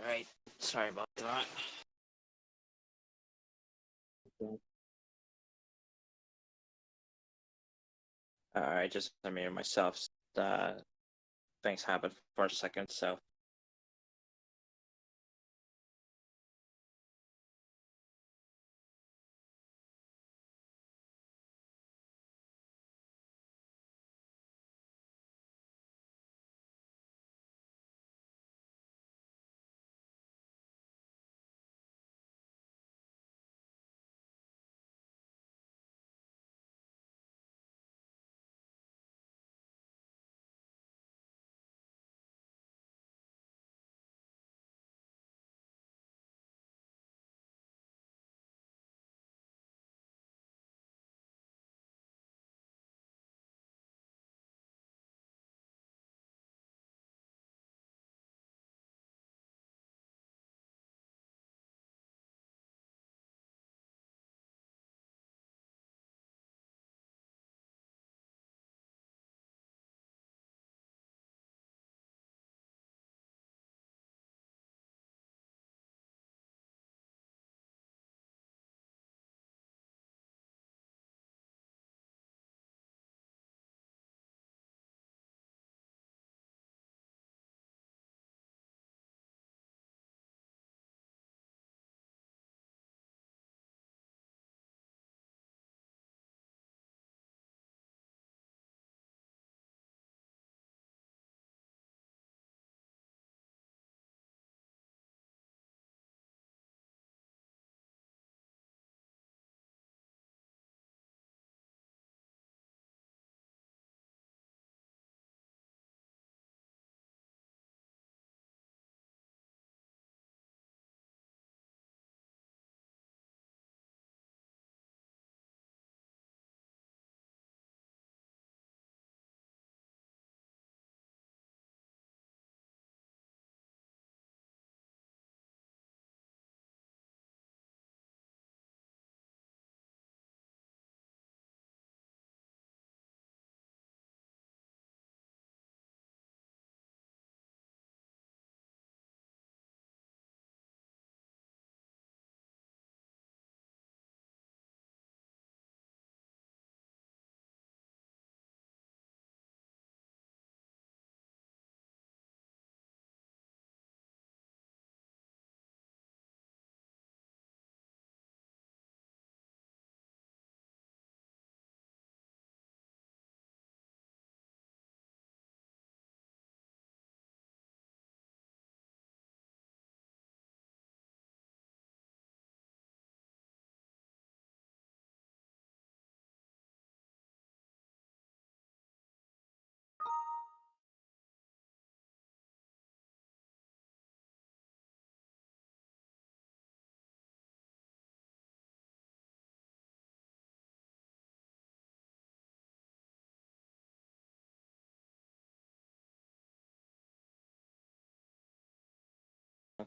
Alright, sorry about that. I just unmuted myself. Things happened for a second, so.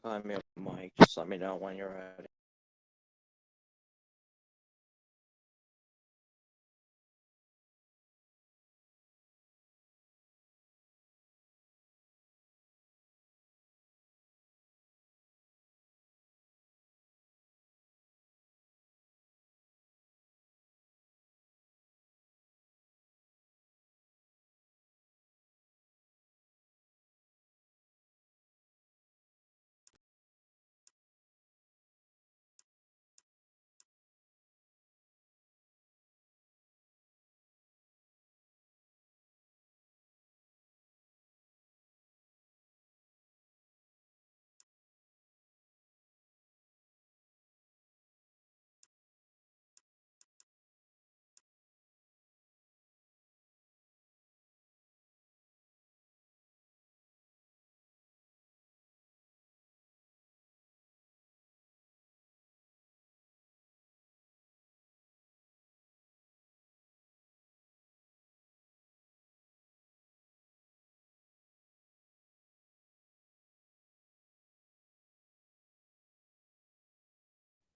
I'm mute mic. Just let me know when you're ready.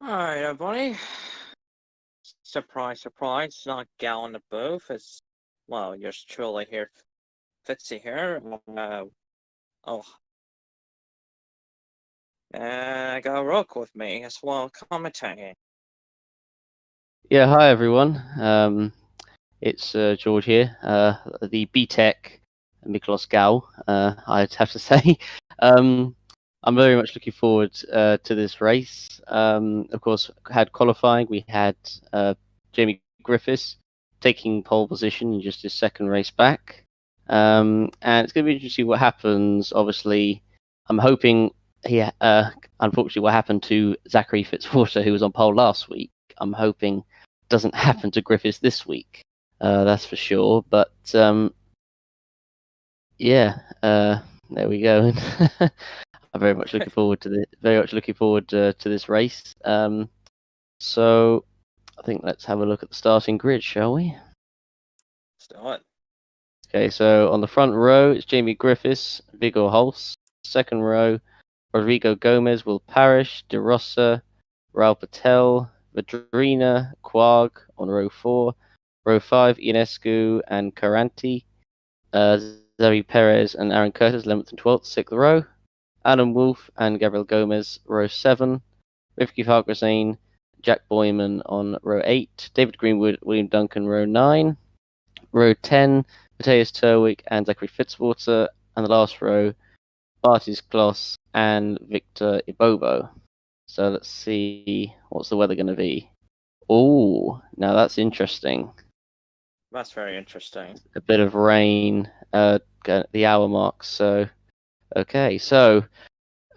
Alright, everybody. Surprise, surprise, not Gal in the booth. It's, well, yours truly here, Fitzy here. Oh, I got Rook with me as well, commentating. Yeah, hi everyone. It's George here, the BTEC Miklos Gal, I'd have to say. I'm very much looking forward to this race. Of course, had qualifying. We had Jamie Griffiths taking pole position in just his second race back. And it's going to be interesting to see what happens. Obviously, I'm hoping unfortunately, what happened to Zachary Fitzwater, who was on pole last week, I'm hoping doesn't happen to Griffiths this week. That's for sure. But yeah, there we go. I'm very much looking forward to this race. So I think let's have a look at the starting grid, shall we? Let's do it. Okay, so on the front row it's Jamie Griffiths, Viggo Holst. Second row, Rodrigo Gomez, Will Parrish, De Rossa, Raul Patel, Vadrina, Quag on row 4. Row 5, Ionescu and Caranti. Xavi Perez and Aaron Curtis, 11th and 12th, 6th row. Adam Wolf and Gabriel Gomez, row 7. Rifki Farquharson, Jack Boyman on row 8. David Greenwood, William Duncan, row 9. Row 10, Matthias Terwig and Zachary Fitzwater. And the last row, Bartis Kloss and Victor Ibobo. So let's see, what's the weather going to be? Oh, now that's interesting. That's very interesting. A bit of rain at the hour mark. So, okay. So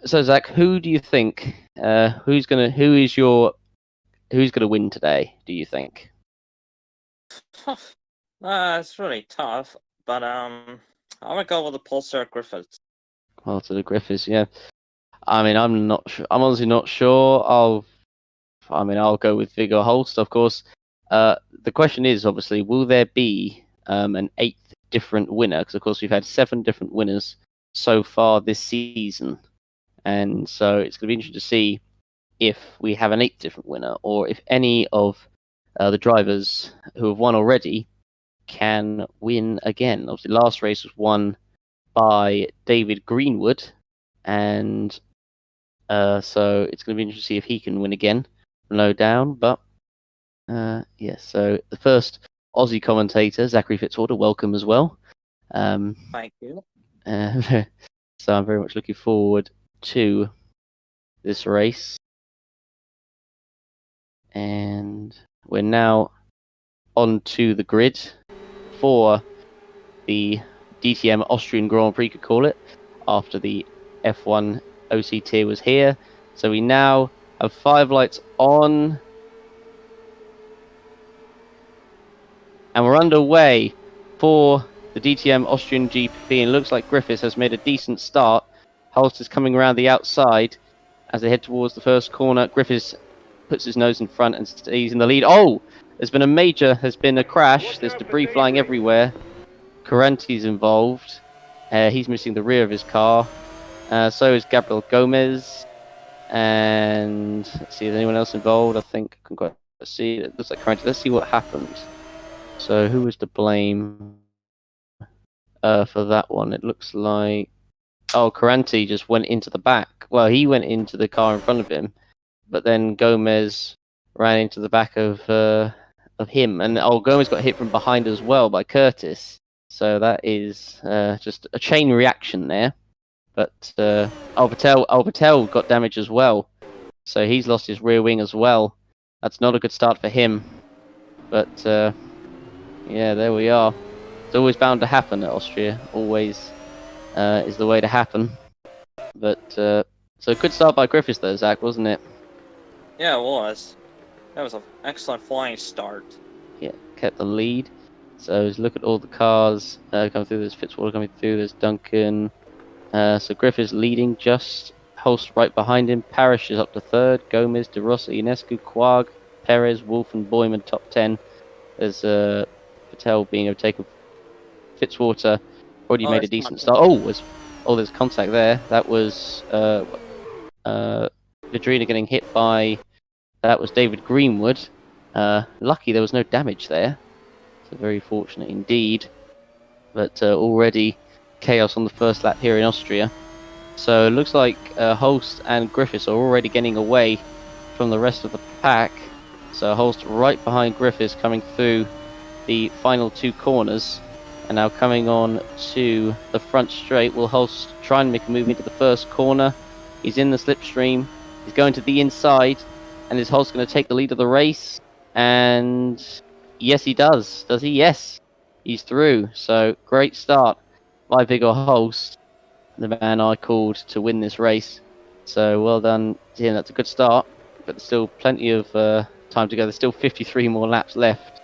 Zach, who do you think? Who's gonna win today? Do you think? It's really tough, but I'm gonna go with the Pulsar Griffiths. Well, to the Griffiths, yeah. I mean, I'm not sure. I'm honestly not sure. I'll go with Viggo Holst, of course. The question is, obviously, will there be an 8th different winner? Because, of course, we've had 7 different winners so far this season. And so it's going to be interesting to see if we have an 8th different winner, or if any of the drivers who have won already can win again. Obviously, last race was won by David Greenwood, and so it's going to be interesting to see if he can win again. Low down, but yes. So the first Aussie commentator, Zachary Fitzwater, welcome as well. Thank you. So I'm very much looking forward to this race, and we're now on to the grid for the DTM Austrian Grand Prix, could call it, after the F1 OC tier was here. So we now have 5 lights on, and we're underway for the DTM Austrian GP, and it looks like Griffiths has made a decent start. Holst is coming around the outside as they head towards the first corner. Griffiths puts his nose in front and stays in the lead. Oh, there's been a crash. There's debris flying everywhere. Caranti's involved. He's missing the rear of his car. So is Gabriel Gomez. And let's see, is anyone else involved? I think I can quite see. It looks like Caranti. Let's see what happened. So who was to blame for that one? It looks like Caranti just went into the back. Well, he went into the car in front of him, but then Gomez ran into the back of him, and Gomez got hit from behind as well by Curtis. So that is just a chain reaction there. But Patel got damage as well, so he's lost his rear wing as well. That's not a good start for him. But yeah, there we are. It's always bound to happen at Austria. Always is the way to happen. But so good start by Griffiths though, Zach, wasn't it? Yeah, it was. That was an excellent flying start. Yeah, kept the lead. So look at all the cars coming through. There's Fitzwater coming through. There's Duncan. So Griffiths leading, just Holst right behind him. Parrish is up to 3rd. Gomez, De Rossa, Ionescu, Quag, Perez, Wolf, and Boyman top 10. There's Patel being overtaken. Fitzwater already made a decent start. There's contact there. That was Vadrina getting hit by. That was David Greenwood. Lucky there was no damage there. So very fortunate indeed. But already chaos on the first lap here in Austria. So it looks like Holst and Griffiths are already getting away from the rest of the pack. So Holst right behind Griffiths coming through the final 2 corners. And now coming on to the front straight, will Holst try and make a move into the first corner. He's in the slipstream. He's going to the inside. And is Holst going to take the lead of the race? And yes, he does. Does he? Yes. He's through. So great start by Vigor Holst, the man I called to win this race. So well done to him. That's a good start. But there's still plenty of time to go. There's still 53 more laps left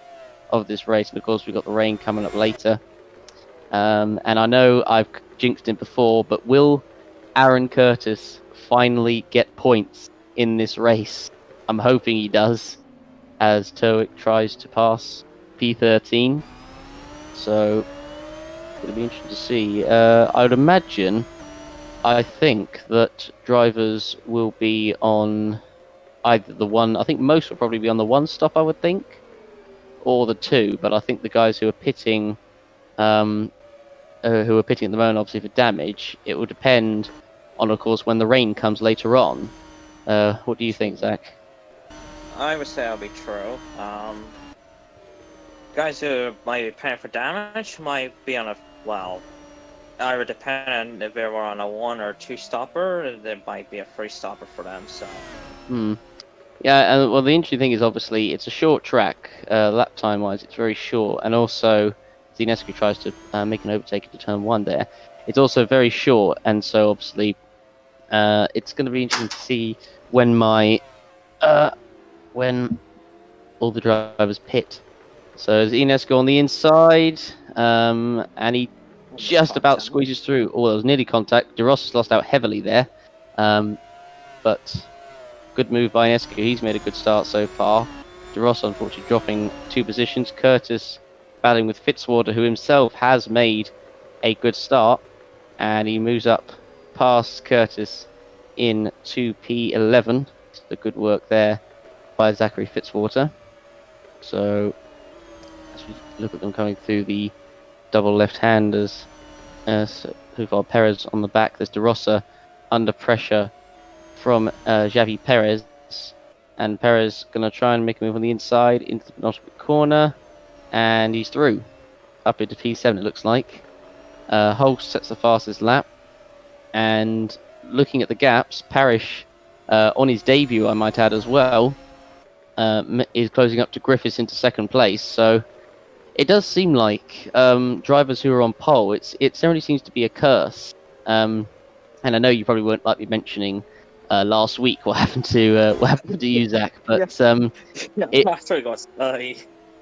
of this race. And of course, we've got the rain coming up later. And I know I've jinxed him before, but will Aaron Curtis finally get points in this race? I'm hoping he does, as Turwick tries to pass P13. So it'll be interesting to see. I would imagine, I think that drivers will be on either the one, I think most will probably be on the 1 stop, I would think, or the 2, but I think the guys who are pitting at the moment, obviously for damage, it will depend on, of course, when the rain comes later on. What do you think, Zach? I would say that'll be true. Guys who might be paying for damage might be on a, well, either depend if they were on a 1 or 2 stopper, there might be a 3 stopper for them, so. Yeah, and well, the interesting thing is obviously it's a short track, lap time wise, it's very short, and also Zinescu tries to make an overtake into turn 1 there. It's also very short, and so obviously it's going to be interesting to see when when all the drivers pit. So Zinescu on the inside, and he just about squeezes through. Oh, there was nearly contact. De Rossa's lost out heavily there, but good move by Inescu. He's made a good start so far. De Rossa unfortunately dropping 2 positions. Curtis battling with Fitzwater, who himself has made a good start, and he moves up past Curtis in 2P11. So good work there by Zachary Fitzwater. So as we look at them coming through the double left-handers, who've got Perez on the back. There's De Rossa under pressure from Xavi Perez, and Perez going to try and make a move on the inside into the penultimate corner, and he's through up into P7, it looks like. Holst sets the fastest lap, and looking at the gaps, Parrish on his debut, I might add as well, is closing up to Griffiths into 2nd place. So it does seem like drivers who are on pole, it certainly seems to be a curse. And I know you probably won't like me mentioning last week what happened to you, Zach, but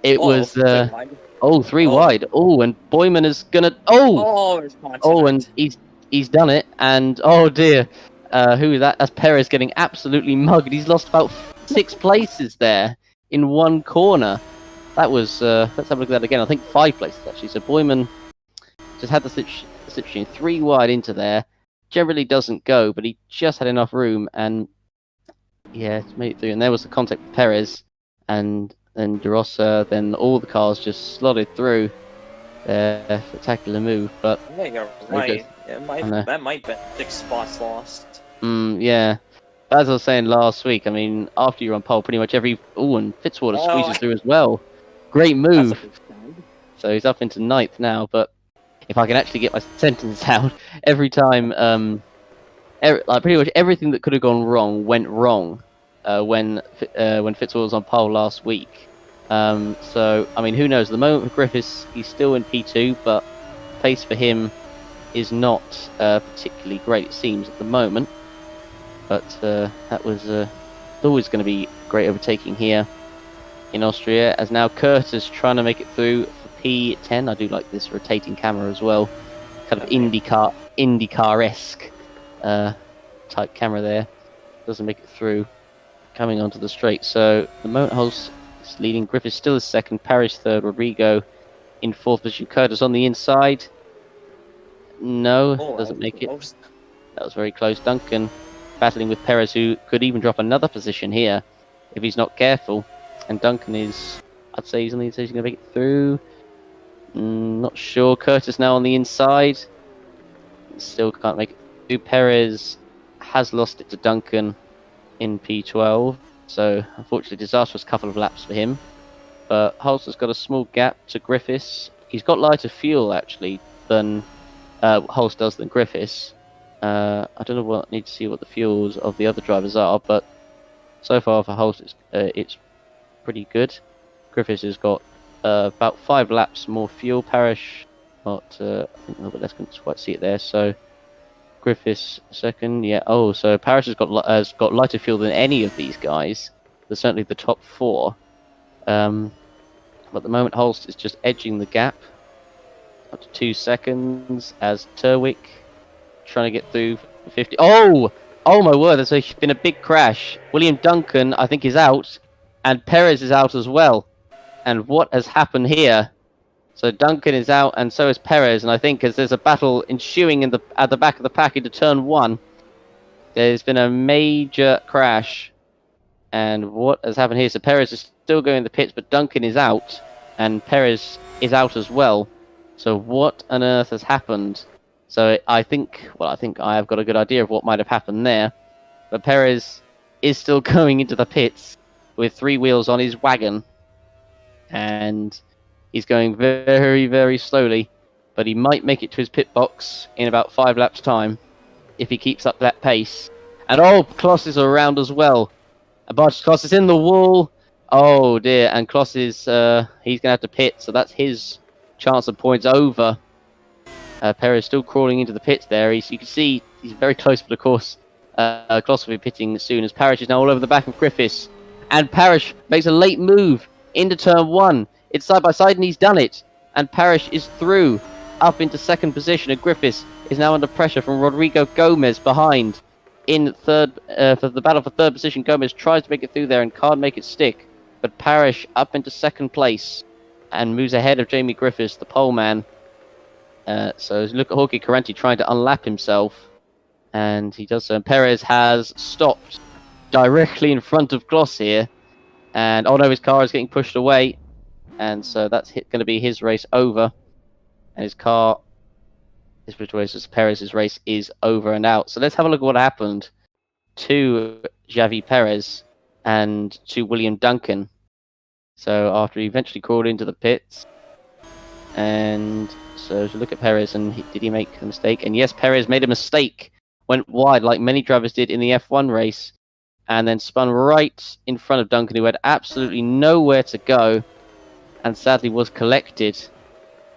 it was 3 wide. Oh, and Boyman is gonna and he's done it, and oh dear, who is that? That's Perez getting absolutely mugged. He's lost about 6 places there in 1 corner. That was let's have a look at that again. I think 5 places actually. So Boyman just had the slipstream 3 wide into there. Generally doesn't go, but he just had enough room, and yeah, made it through. And there was the contact with Perez, and then De Rossa. Then all the cars just slotted through. Spectacular move, but yeah, you're right. That might be 6 spots lost. Yeah. As I was saying last week, I mean, after you're on pole, pretty much every and Fitzwater squeezes through as well. Great move. So he's up into 9th now, but if I can actually get my sentence out, every time, pretty much everything that could have gone wrong went wrong when Fitzwater was on pole last week. So I mean, who knows? At the moment for Griffiths, he's still in P2, but pace for him is not particularly great, it seems, at the moment. But that was always going to be great overtaking here in Austria, as now Curtis trying to make it through for P10. I do like this rotating camera as well, kind of IndyCar-esque type camera there. Doesn't make it through, coming onto the straight. So the Motorhouse is leading. Griffiths still is 2nd, Parrish 3rd, Rodrigo in 4th position. Curtis on the inside. No, doesn't make it. That was very close. Duncan battling with Perez, who could even drop another position here if he's not careful. And Duncan is, I'd say he's on the inside. He's going to make it through. Not sure. Curtis now on the inside. Still can't make it Perez has lost it to Duncan in P12, so unfortunately disastrous couple of laps for him. But Holster's got a small gap to Griffiths. He's got lighter fuel actually than Holst does than Griffiths. I don't know what, need to see what the fuels of the other drivers are, but so far for Holst it's pretty good. Griffiths has got about 5 laps more fuel. Parrish got I think a little bit less, couldn't quite see it there. So Griffiths second, yeah. Oh, so Parrish has got lighter fuel than any of these guys. They're certainly the top 4. But at the moment, Holst is just edging the gap up to 2 seconds as Terwick trying to get through for 50. Oh my word! There's been a big crash. William Duncan, I think, is out, and Perez is out as well. And what has happened here? So Duncan is out, and so is Perez. And I think as there's a battle ensuing at the back of the pack into turn 1, there's been a major crash. And what has happened here? So Perez is still going in the pits, but Duncan is out, and Perez is out as well. So what on earth has happened? So I think I have got a good idea of what might have happened there. But Perez is still going into the pits with 3 wheels on his wagon. And he's going very, very slowly. But he might make it to his pit box in about 5 laps' time if he keeps up that pace. And Kloss is around as well. Kloss is in the wall. Oh dear, and Kloss is he's going to have to pit, so that's his chance of points over. Perez still crawling into the pits there. You can see he's very close, but of course Kloss will be pitting soon as Parrish is now all over the back of Griffiths. And Parrish makes a late move into turn 1. It's side by side and he's done it. And Parrish is through up into second position, and Griffiths is now under pressure from Rodrigo Gomez behind. In third, for the battle for third position, Gomez tries to make it through there and can't make it stick. But Parrish up into second place and moves ahead of Jamie Griffiths, the pole man. So look at Jorge Carenti trying to unlap himself. And he does so. And Perez has stopped directly in front of Kloss here. And oh no, his car is getting pushed away. And so that's going to be his race over. And his car is pushed away, so Perez's race is over and out. So let's have a look at what happened to Javi Perez and to William Duncan. So after he eventually crawled into the pits, and so to look at Perez, and did he make a mistake? And yes, Perez made a mistake, went wide like many drivers did in the F1 race, and then spun right in front of Duncan, who had absolutely nowhere to go, and sadly was collected.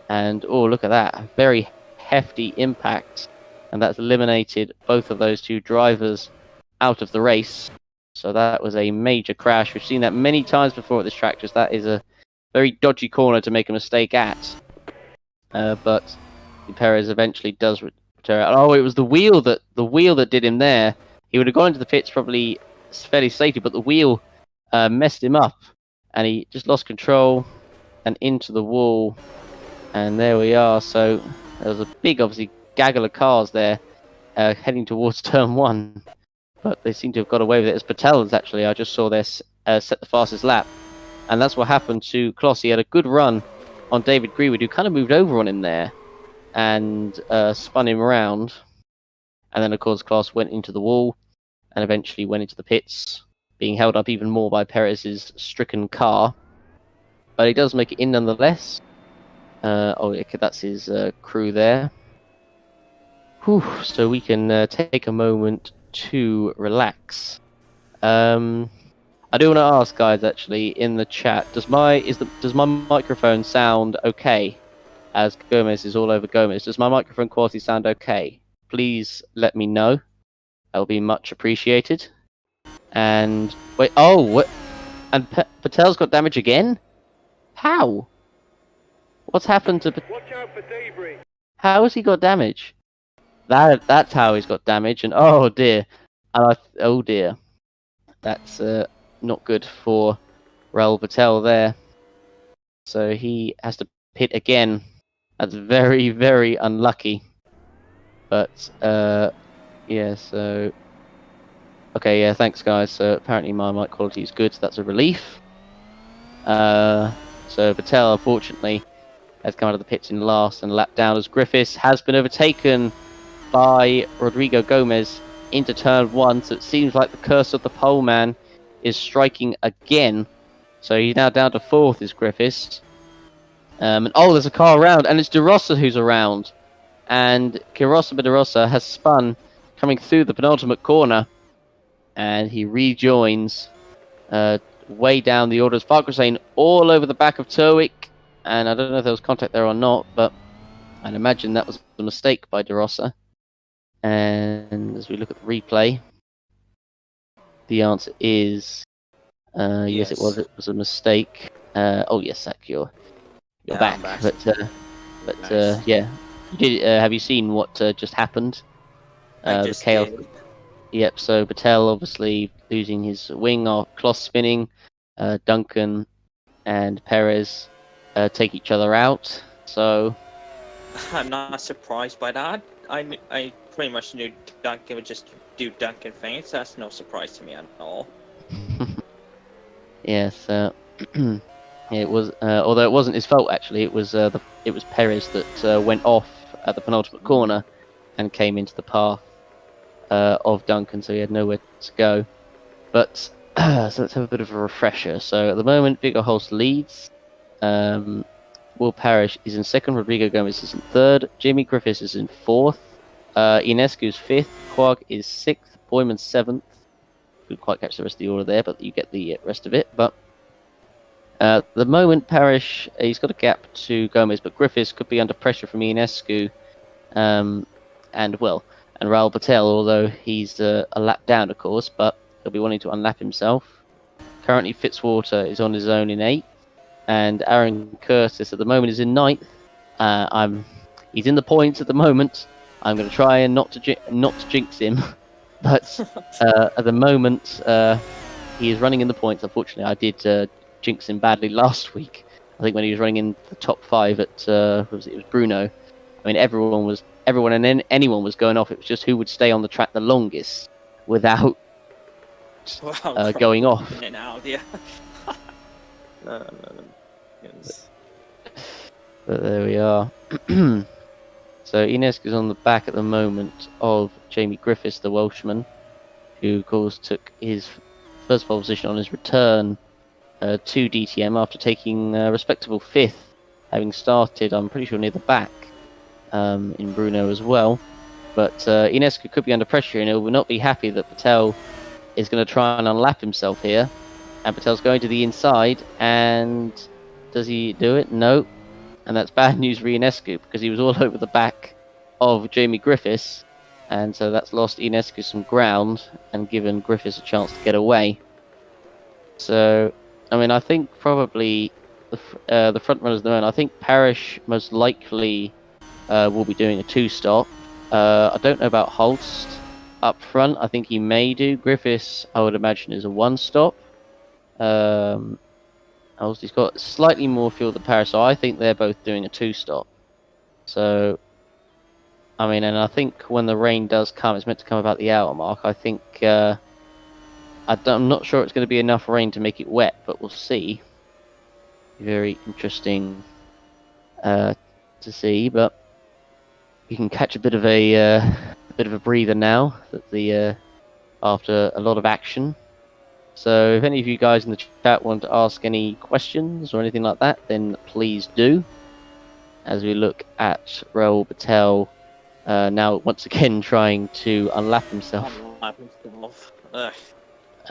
And oh, look at that, a very hefty impact, and that's eliminated both of those 2 drivers out of the race. So that was a major crash. We've seen that many times before at this track. Just that is a very dodgy corner to make a mistake at. But Perez eventually does return out. Oh, it was the wheel that did him there. He would have gone into the pits probably fairly safely, but the wheel messed him up, and he just lost control and into the wall. And there we are. So there was a big, obviously, gaggle of cars there heading towards turn 1. But they seem to have got away with it, as Patel's actually, I just saw this set the fastest lap. And that's what happened to Kloss. He had a good run on David Greenwood, who kind of moved over on him there and spun him around. And then, of course, Kloss went into the wall and eventually went into the pits, being held up even more by Perez's stricken car. But he does make it in nonetheless. That's his crew there. Whew, so we can take a moment to relax. I do want to ask, guys, actually, in the chat, does my microphone sound okay? As Gomez is all over Gomez, does my microphone quality sound okay? Please let me know. That will be much appreciated. And wait, what? And Patel's got damage again? How? What's happened to? Watch out for debris. How has he got damage? That's how he's got damage. And oh dear, oh dear, that's not good for Raul Patel there. So he has to pit again. That's very, very unlucky. But yeah. So okay, yeah. Thanks, guys. So apparently my mic quality is good. So that's a relief. So Patel, unfortunately, has come out of the pits in last and lapped down as Griffiths has been overtaken by Rodrigo Gomez into turn 1, so it seems like the curse of the pole man is striking again. So he's now down to 4th, is Griffiths. And there's a car around, and it's De Rossa who's around. And Kirosa De Rossa has spun, coming through the penultimate corner, and he rejoins way down the orders. Farquharson all over the back of Turwick, and I don't know if there was contact there or not, but I'd imagine that was a mistake by De Rossa. And as we look at the replay, the answer is yes, it was. It was a mistake. Yes, Zach, you're back. But Nice. yeah, have you seen what just happened? The chaos. Did. Yep. So Patel obviously losing his wing or cloth spinning. Duncan and Perez take each other out. So I'm not surprised by that. I pretty much knew Duncan would just do Duncan things. That's no surprise to me at all. yes, it was. Although it wasn't his fault actually. It was Perez that went off at the penultimate corner and came into the path of Duncan, so he had nowhere to go. But so let's have a bit of a refresher. So at the moment, Viggo Holst leads. Will Parrish is in 2nd. Rodrigo Gomez is in 3rd. Jamie Griffiths is in 4th. Ionescu's 5th. Quag is 6th. Boyman 7th. Couldn't quite catch the rest of the order there, but you get the rest of it. But at the moment, Parrish, he's got a gap to Gomez, but Griffiths could be under pressure from Ionescu. And Raul Patel, although he's a lap down, of course, but he'll be wanting to unlap himself. Currently, Fitzwater is on his own in 8th, and Aaron Curtis at the moment is in 9th. He's in the points at the moment. I'm going to try and not to jinx him, but at the moment he is running in the points. Unfortunately, I did jinx him badly last week. I think when he was running in the top 5 at it was Bruno. I mean, everyone and then anyone was going off. It was just who would stay on the track the longest without going off. Out, yeah. Yes. But there we are. So Ionescu's on the back at the moment of Jamie Griffiths, the Welshman, who of course took his first pole position on his return to DTM after taking a respectable 5th, having started, I'm pretty sure, near the back. In Bruno as well, but Ionescu could be under pressure, and he will not be happy that Patel is going to try and unlap himself here. And Patel's going to the inside, and does he do it? No, and that's bad news for Ionescu because he was all over the back of Jamie Griffiths, and so that's lost Ionescu some ground and given Griffiths a chance to get away. So, I mean, I think probably the front runners at the moment. I think Parrish most likely. Will be doing a 2-stop. I don't know about Holst up front. I think he may do. Griffiths, I would imagine, is a 1-stop. Holst, he's got slightly more fuel than Paris, so I think they're both doing a 2-stop. So, I mean, and I think when the rain does come, it's meant to come about the hour mark. I think I'm not sure it's going to be enough rain to make it wet, but we'll see. Very interesting to see, but. You can catch a bit of a breather now that after a lot of action. So if any of you guys in the chat want to ask any questions or anything like that, then please do. As we look at Raul Patel now once again trying to unlap himself.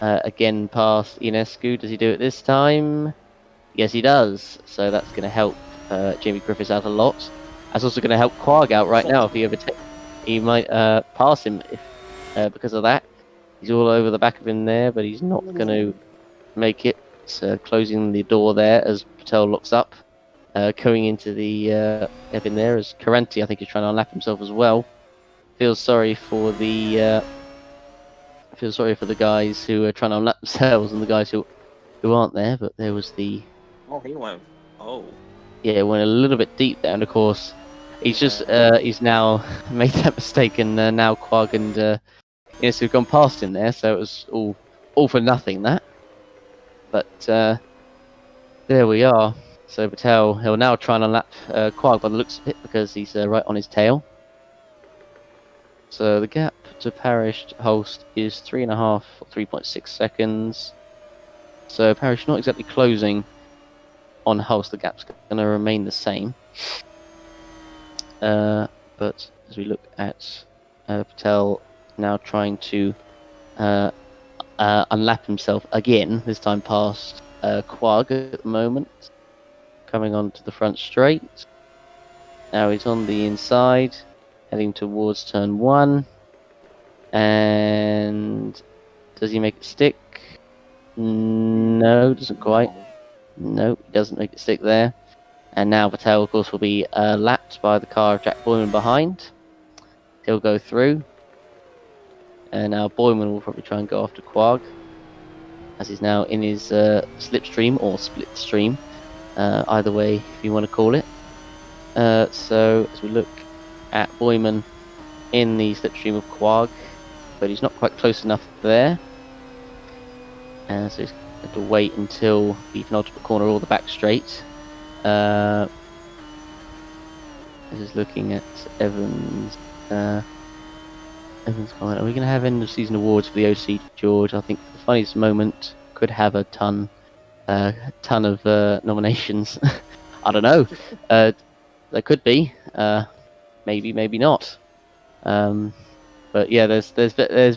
Again past Ionescu. Does he do it this time? Yes, he does. So that's going to help Jamie Griffiths out a lot. That's also going to help Quag out right now if he overtakes. He might pass him if because of that. He's all over the back of him there, but he's not going to make it. So closing the door there as Patel locks up. Going into the up in there as Carenti, I think, is trying to unlap himself as well. Feels sorry for the guys who are trying to unlap themselves and the guys who aren't there. But there was the. Oh, he went. Oh. Yeah, went a little bit deep there, and of course, he's just he's now made that mistake, and now Quag and have gone past him there, so it was all for nothing that. But there we are. So Patel, he'll now try and unlap Quag by the looks of it because he's right on his tail. So the gap to Parrish Holst is 3.5 or 3.6 seconds. So Parrish not exactly closing on Holst. The gap's going to remain the same. But as we look at Patel now trying to unlap himself again, this time past Quag at the moment, coming onto the front straight. Now he's on the inside, heading towards turn 1. And does he make it stick? No, doesn't quite. No, he doesn't make it stick there. And now Patel, of course, will be lapped by the car of Jack Boyman behind. He'll go through. And now Boyman will probably try and go after Quag, as he's now in his slipstream or split stream, either way if you want to call it. So as we look at Boyman in the slipstream of Quag, but he's not quite close enough there. So he's going to wait until the penultimate corner or the back straight. This is looking at Evans. Evans comment. Are we going to have end of season awards for the OC, George? I think the funniest moment could have a ton of nominations. I don't know. There could be. Maybe, maybe not. But yeah, there's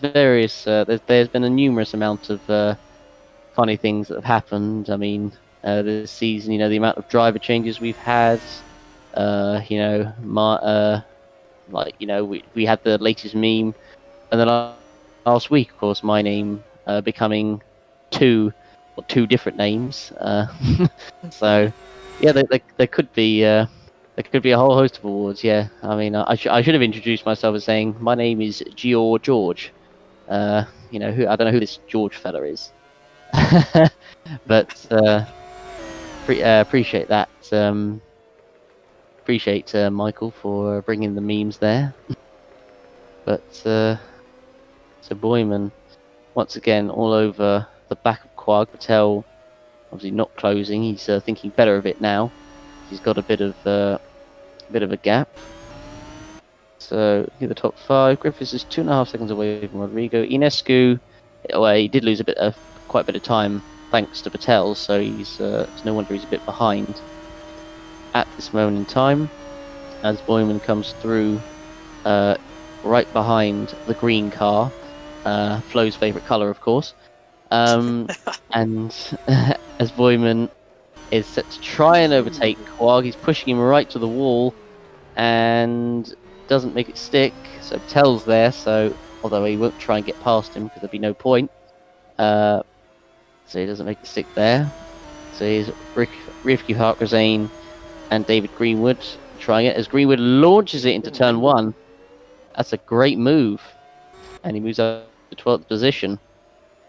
various. There's been a numerous amount of funny things that have happened. I mean, this season, the amount of driver changes we've had. We had the latest meme, and then last week, of course, my name becoming two different names. So yeah, there could be a whole host of awards. Yeah, I mean, I should have introduced myself as saying my name is George. Who I don't know who this George fella is, but appreciate that. Appreciate Michael for bringing the memes there. But so Boyman once again all over the back of Quag. Patel obviously not closing. He's thinking better of it now. He's got a bit of a gap. So here the top 5. Griffiths is 2.5 seconds away from Rodrigo. Inescu, well, he did lose quite a bit of time thanks to Patel, so he's it's no wonder he's a bit behind at this moment in time, as Boyman comes through right behind the green car, Flo's favourite colour, of course, and as Boyman is set to try and overtake Quag, he's pushing him right to the wall and doesn't make it stick, so Patel's there, so although he won't try and get past him because there'd be no point, so he doesn't make it stick there. So he's Rifki Harkrazane and David Greenwood trying it, as Greenwood launches it into turn 1. That's a great move, and he moves up to 12th position.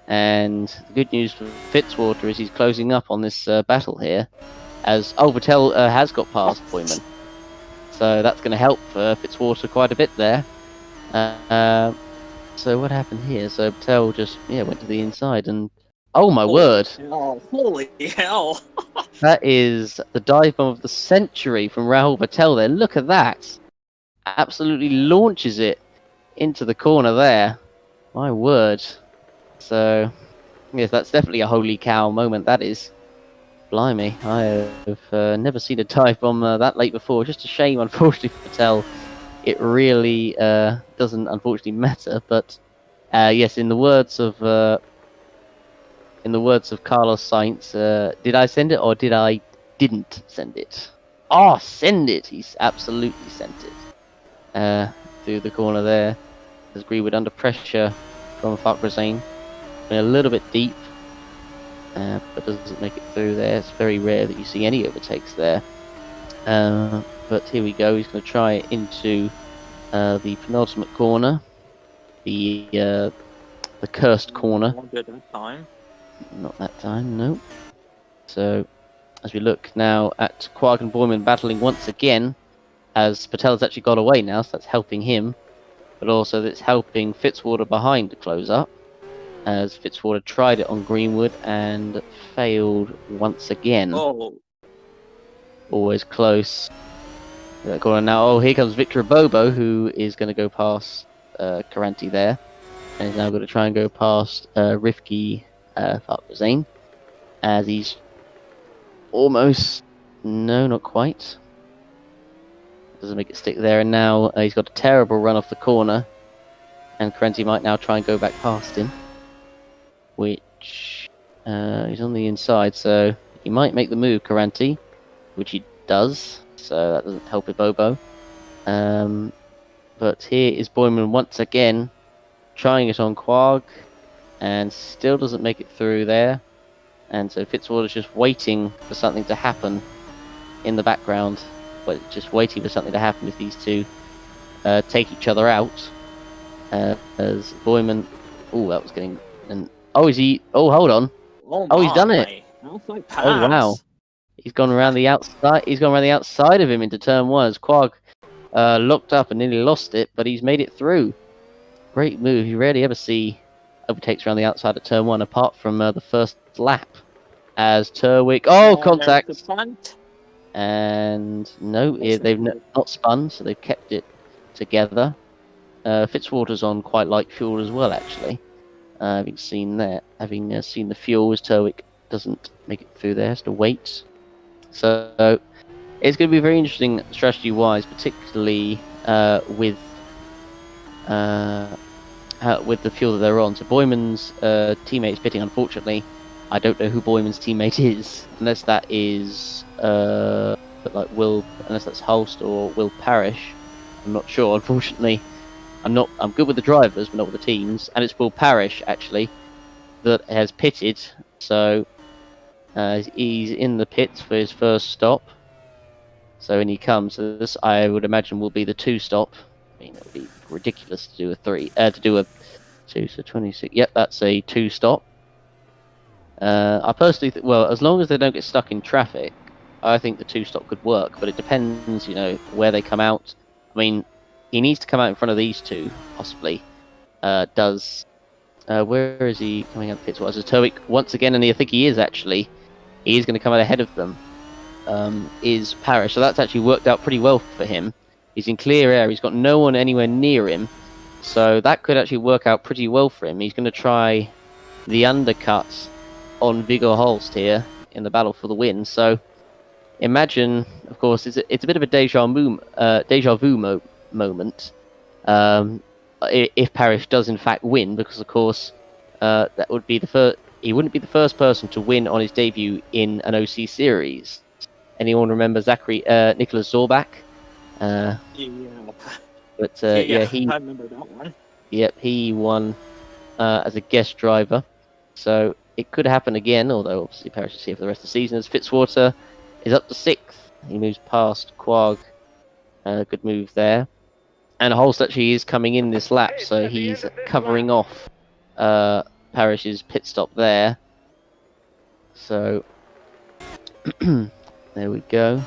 And the good news for Fitzwater is he's closing up on this battle here, as Patel has got past Boyman, so that's going to help Fitzwater quite a bit there. So what happened here? So Patel just went to the inside, and oh my word! Oh, holy hell! That is the dive bomb of the century from Rahul Patel there. Look at that. Absolutely launches it into the corner there. My word. So, yes, that's definitely a holy cow moment, that is. Blimey. I have never seen a dive bomb that late before. Just a shame, unfortunately, for Patel. It really doesn't, unfortunately, matter. But, yes, in the words of Carlos Sainz, did I send it or did I didn't send it? Oh, send it! He's absolutely sent it. Through the corner there. As Greenwood under pressure from Farkrazane. A little bit deep, but doesn't make it through there. It's very rare that you see any overtakes there. But here we go. He's going to try it into the penultimate corner. The cursed corner. Not good that time. Not that time, no. So, as we look now at Quag and Boyman battling once again, as Patel's actually got away now, so that's helping him, but also that's helping Fitzwater behind to close up, as Fitzwater tried it on Greenwood and failed once again. Oh. Always close. That corner now. Oh, here comes Victor Bobo, who is going to go past Karanti there. And he's now going to try and go past Rifki Farkazane, as he's almost... No, not quite. Doesn't make it stick there, and now he's got a terrible run off the corner, and Karanti might now try and go back past him, which he's on the inside, so he might make the move, Karanti, which he does, so that doesn't help Ibobo. But here is Boyman once again trying it on Quag, and still doesn't make it through there, and so Fitzwater's just waiting for something to happen in the background, but just waiting for something to happen if these two take each other out. As Boyman, that was getting. Is he? Oh, hold on. He's done it. Oh wow, he's gone around the outside. He's gone around the outside of him into turn 1 as Quag locked up and nearly lost it, but he's made it through. Great move. You rarely ever see overtakes around the outside of turn 1, apart from the first lap. As Terwick, contact. And no, they've not spun, so they've kept it together. Fitzwater's on quite light fuel as well, actually. Having seen the fuel, as Terwick doesn't make it through there, has to wait. So it's going to be very interesting strategy-wise, particularly with the fuel that they're on. So Boyman's teammate is pitting, unfortunately. I don't know who Boyman's teammate is, unless that is unless that's Holst or Will Parrish. I'm not sure, unfortunately. I'm good with the drivers, but not with the teams. And it's Will Parrish, actually, that has pitted. So he's in the pits for his first stop. So when he comes, this I would imagine will be the 2 stop. I mean, it would be ridiculous to do a 3, to do a 2. So 26. Yep, that's a 2 stop. I personally think, as long as they don't get stuck in traffic, I think the 2 stop could work. But it depends, where they come out. I mean, he needs to come out in front of these 2, possibly. Where is he coming out of the pits? So Terwick once again, and I think he is actually. He is going to come out ahead of them. Is Parrish, so that's actually worked out pretty well for him. He's in clear air. He's got no one anywhere near him, so that could actually work out pretty well for him. He's going to try the undercuts on Viggo Holst here in the battle for the win. So imagine, of course, it's a bit of a deja vu moment if Parrish does in fact win, because of course that would be the first. He wouldn't be the first person to win on his debut in an OC series. Anyone remember Nicholas Zorbach? Yeah. But I remember that one. Yep, he won as a guest driver. So it could happen again, although obviously Parrish is here for the rest of the season. As Fitzwater is up to 6th. He moves past Quag. Good move there. And Holst actually is coming in this lap, so he's covering off Parrish's pit stop there. So there we go.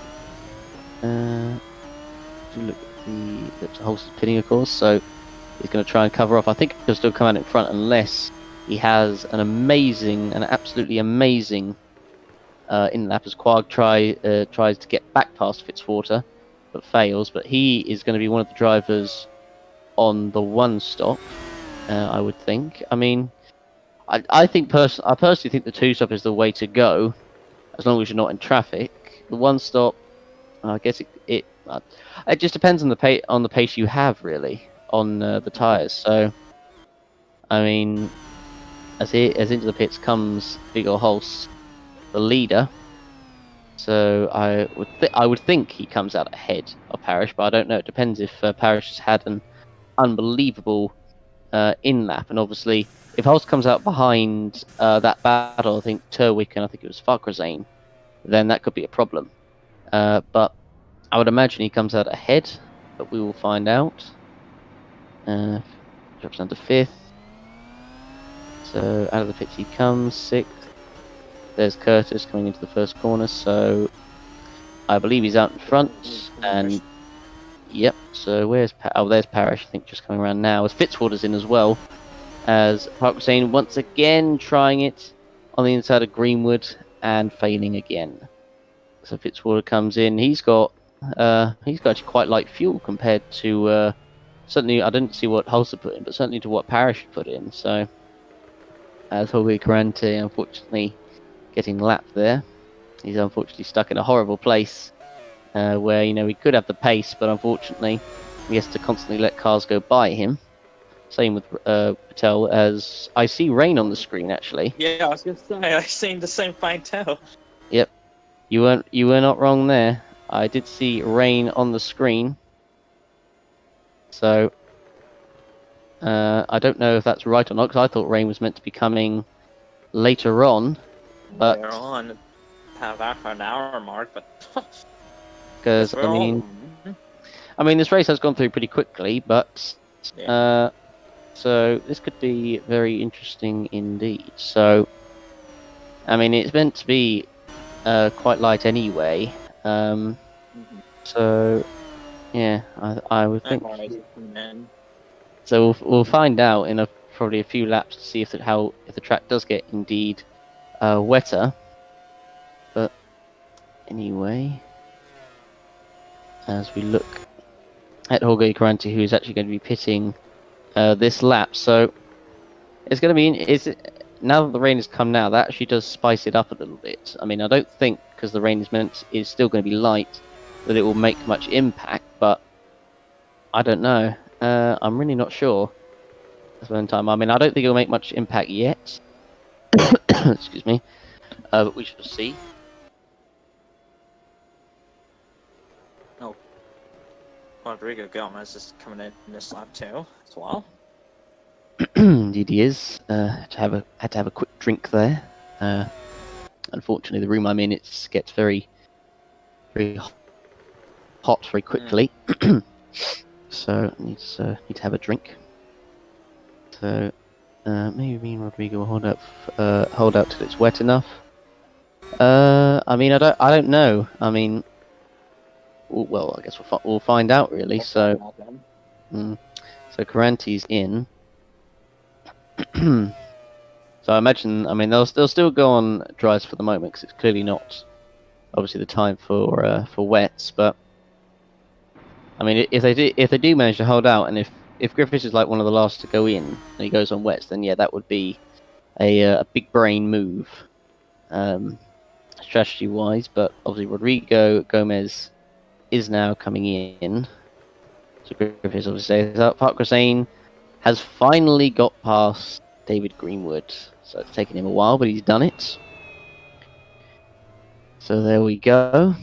Look at the Holst is pitting, of course, so he's going to try and cover off. I think he'll still come out in front unless he has an absolutely amazing in lap as Quag tries to get back past Fitzwater, but fails. But he is going to be one of the drivers on the 1 stop, I would think. I mean, I personally think the 2 stop is the way to go, as long as you're not in traffic. The 1 stop, I guess it just depends on the pace you have, really, on the tyres. So, I mean, as into the pits comes Viggo Holst, the leader. So I would think he comes out ahead of Parrish, but I don't know. It depends if Parrish has had an unbelievable in lap, and obviously if Holst comes out behind that battle, I think Terwick and I think it was Farkazane, then that could be a problem. But I would imagine he comes out ahead, but we will find out. Drops down to 5th. So out of the pits he comes, 6th. There's Curtis coming into the first corner, so I believe he's out in front. And yep, so there's Parrish, I think, just coming around now. As Fitzwater's in as well, as Farkazane once again trying it on the inside of Greenwood and failing again. So Fitzwater comes in. He's got actually quite light fuel compared to certainly I didn't see what Holster put in, but certainly to what Parrish put in. So as Jorge Carante unfortunately getting lapped there, he's unfortunately stuck in a horrible place where he could have the pace, but unfortunately he has to constantly let cars go by him. Same with Patel, as I see rain on the screen actually. Yeah, I was gonna say I seen the same thing too. Yep, you were not wrong there. I did see rain on the screen, so I don't know if that's right or not, because I thought rain was meant to be coming later on. But later on, have after an hour mark, but because I mean, this race has gone through pretty quickly, but yeah. So this could be very interesting indeed. So, I mean, it's meant to be quite light anyway. So, yeah, I would think. So we'll find out in probably a few laps to see if the track does get indeed wetter. But anyway, as we look at Jorge Carante, who's actually going to be pitting this lap, so it's going to be. Now that the rain has come now, that actually does spice it up a little bit. I mean, I don't think because the rain is still going to be light that it will make much impact, but I don't know. I'm really not sure at this moment in time. I mean, I don't think it will make much impact yet. Excuse me. But we shall see. Oh, Rodrigo Gomez is coming in this lap too, as well. Indeed, he is. Had to have a quick drink there. Unfortunately, the room I'm in gets very, very hot very quickly. So I need to have a drink. So maybe me and Rodrigo will hold out till it's wet enough. I mean, I don't know. I mean, well, I guess we'll find out really. So, so Carante's in. So I imagine, I mean, they'll still go on dries for the moment because it's clearly not, obviously, the time for wets. But I mean, if they do manage to hold out, and if Griffiths is like one of the last to go in and he goes on wets, then yeah, that would be a big brain move, strategy wise. But obviously, Rodrigo Gomez is now coming in. So Griffiths obviously says that Park Hussein has finally got past David Greenwood. So it's taken him a while, but he's done it. So there we go.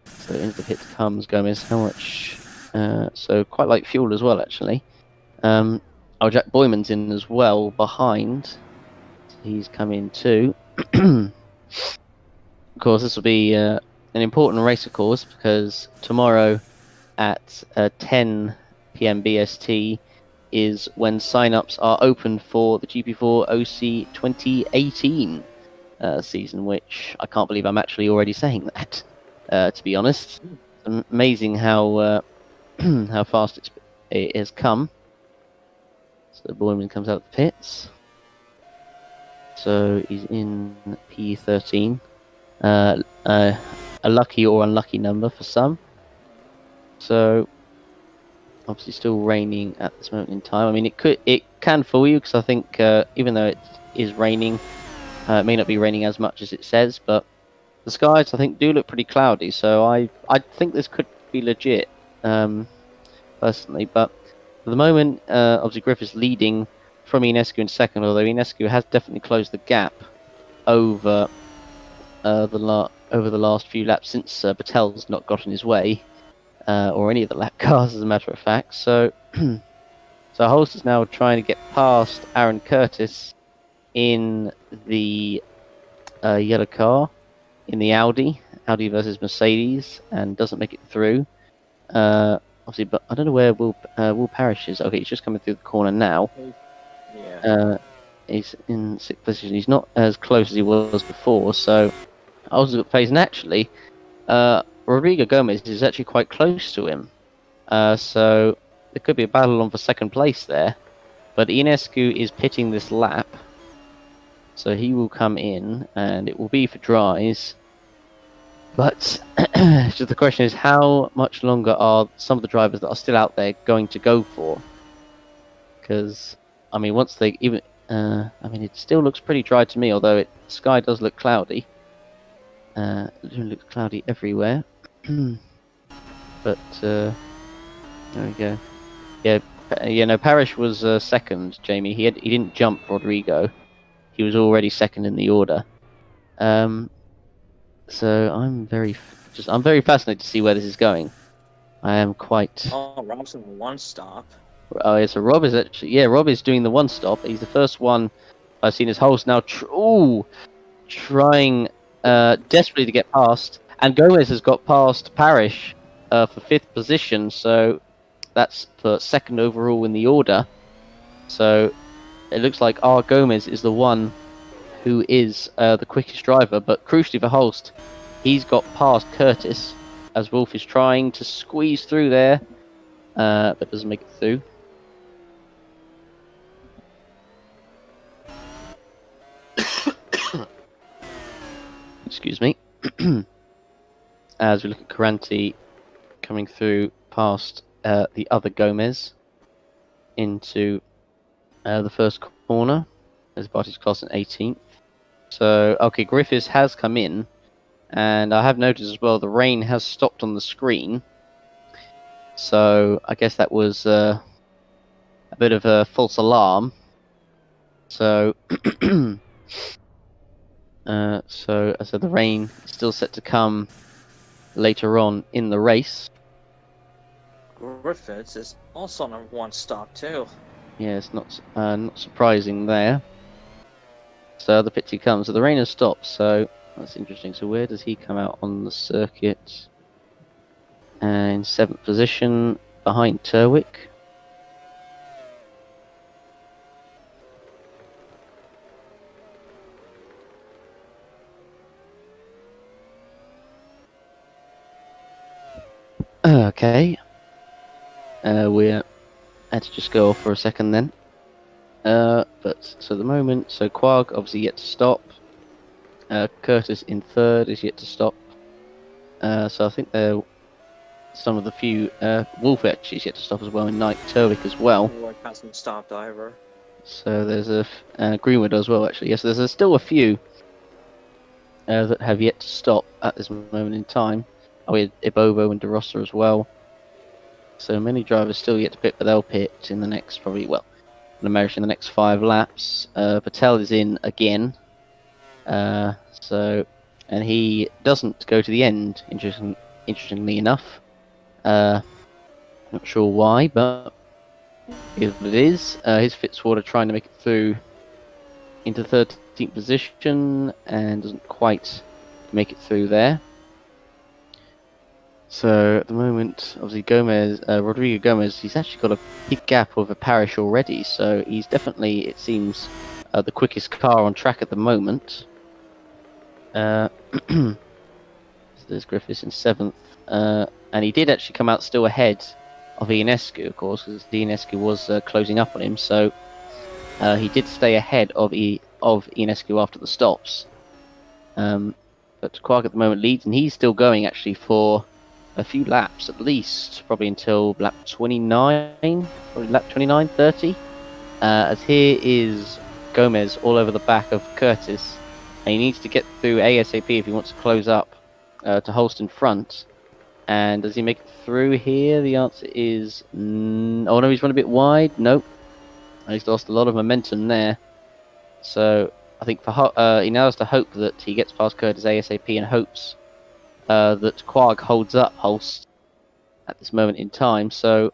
So into the pit comes Gomez. How much? So quite like fuel as well, actually. Jack Boyman's in as well behind. He's come in too. Of course, this will be an important race, of course, because tomorrow at 10 p.m. BST is when sign-ups are open for the GP4 OC 2018 season, which I can't believe I'm actually already saying that, to be honest. It's amazing how how fast it has come. So Boyman comes out of the pits. So he's in P13. A lucky or unlucky number for some. So obviously still raining at this moment in time. I mean, it can fool you because I think even though it is raining, it may not be raining as much as it says, but the skies I think do look pretty cloudy. So I think this could be legit, personally. But for the moment, obviously Griffiths leading from Ionescu in second, although Ionescu has definitely closed the gap over the last few laps since Patel's not got in his way. Or any of the lap cars, as a matter of fact. So, so Holst is now trying to get past Aaron Curtis in the yellow car, in the Audi versus Mercedes, and doesn't make it through. Obviously, but I don't know where Will Parrish is. Okay, he's just coming through the corner now. Yeah. He's in sixth position. He's not as close as he was before. So, Holst has got pace, and actually, Rodrigo Gomez is actually quite close to him. So there could be a battle on for second place there. But Ionescu is pitting this lap. So he will come in and it will be for dries. But So the question is, how much longer are some of the drivers that are still out there going to go for? Because, I mean, once they even... I mean, it still looks pretty dry to me, although the sky does look cloudy. It looks cloudy everywhere. But, there we go. Yeah, no, Parrish was second, Jamie. He didn't jump Rodrigo. He was already second in the order. So I'm very fascinated to see where this is going. I am quite... Oh, Rob's in one stop. Oh, yeah, so Rob is actually... Yeah, Rob is doing the one stop. He's the first one I've seen his host now trying desperately to get past. And Gomez has got past Parrish for 5th position, so that's for 2nd overall in the order. So it looks like our Gomez is the one who is the quickest driver, but crucially for Holst, he's got past Curtis as Wolf is trying to squeeze through there, but doesn't make it through. Excuse me. As we look at Caranti coming through past the other Gomez into the first corner, as Barty's class in 18th. So, okay, Griffiths has come in, and I have noticed as well the rain has stopped on the screen. So, I guess that was a bit of a false alarm. So, so I said the rain is still set to come later on in the race. Griffiths is also on a one stop too. Yeah, it's not surprising there. So the pit he comes. So the rain has stopped. So that's interesting. So where does he come out on the circuit? And 7th position behind Terwick. Okay. We had to just go off for a second then. But so at the moment, so Quag obviously yet to stop. Curtis in 3rd is yet to stop. So I think they're some of the few. Wolf actually is yet to stop as well, and Knight Terwick as well. Greenwood hasn't stopped either. So there's a Greenwood as well actually. Yes, there's still a few that have yet to stop at this moment in time. Oh, we had Ibovo and De Rossa as well. So many drivers still yet to pit, but they'll pit in the next in the next 5 laps. Patel is in again. So, and he doesn't go to the end, interestingly enough. Not sure why, but it is. His Fitzwater trying to make it through into 13th position and doesn't quite make it through there. So at the moment, obviously Rodrigo Gomez, he's actually got a big gap over Parrish already. So he's definitely, it seems, the quickest car on track at the moment. So there's Griffiths in 7th, and he did actually come out still ahead of Ionescu, of course, because Ionescu was closing up on him. So he did stay ahead of Ionescu after the stops. But Quark at the moment leads, and he's still going actually for a few laps at least, probably until lap 29, probably lap 29, 30. As here is Gomez all over the back of Curtis, and he needs to get through ASAP if he wants to close up to Holst in front. And does he make it through here? The answer is oh no, he's run a bit wide. Nope, he's lost a lot of momentum there. So I think he now has to hope that he gets past Curtis ASAP and hopes that Quag holds up Holst at this moment in time. So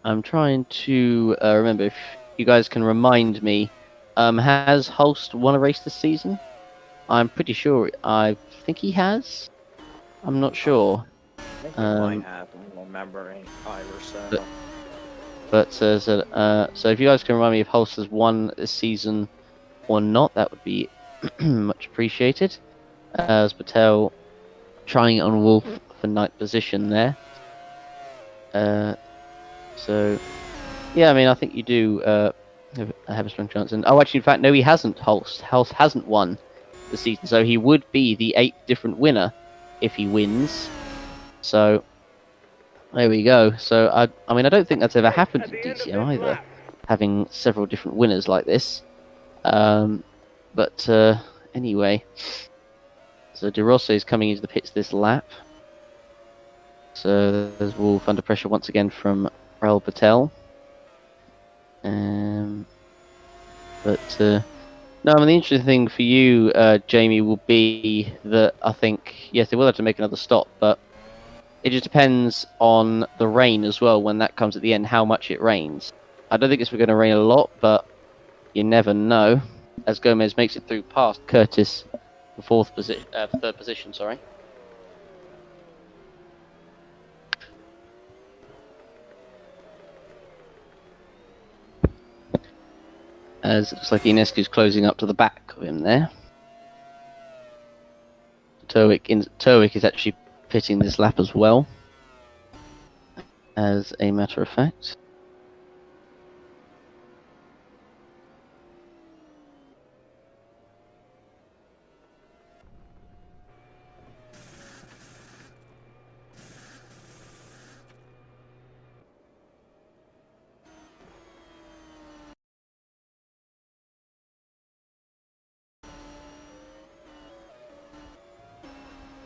I'm trying to remember if you guys can remind me. Has Holst won a race this season? I'm pretty sure. I think he has. I'm not sure. I think he might have. I don't remember either. So. But so if you guys can remind me if Holst has won this season or not, that would be much appreciated. As Patel trying on Wolf for 9th position there. So yeah, I mean, I think you do have a strong chance. And actually, in fact, no, he hasn't. Holst hasn't won the season, so he would be the 8th different winner if he wins. So there we go. So I mean, I don't think that's ever happened in DTM either, having several different winners like this. But anyway, so De Rossi is coming into the pits this lap. So there's Wolf under pressure once again from Rahul Patel. No, I mean, the interesting thing for you, Jamie, will be that I think, yes, they will have to make another stop, but it just depends on the rain as well when that comes at the end, how much it rains. I don't think it's going to rain a lot, but you never know. As Gomez makes it through past Curtis, for third position, sorry. As it looks like Ionescu's closing up to the back of him there. Terwick is actually pitting this lap as well, as a matter of fact.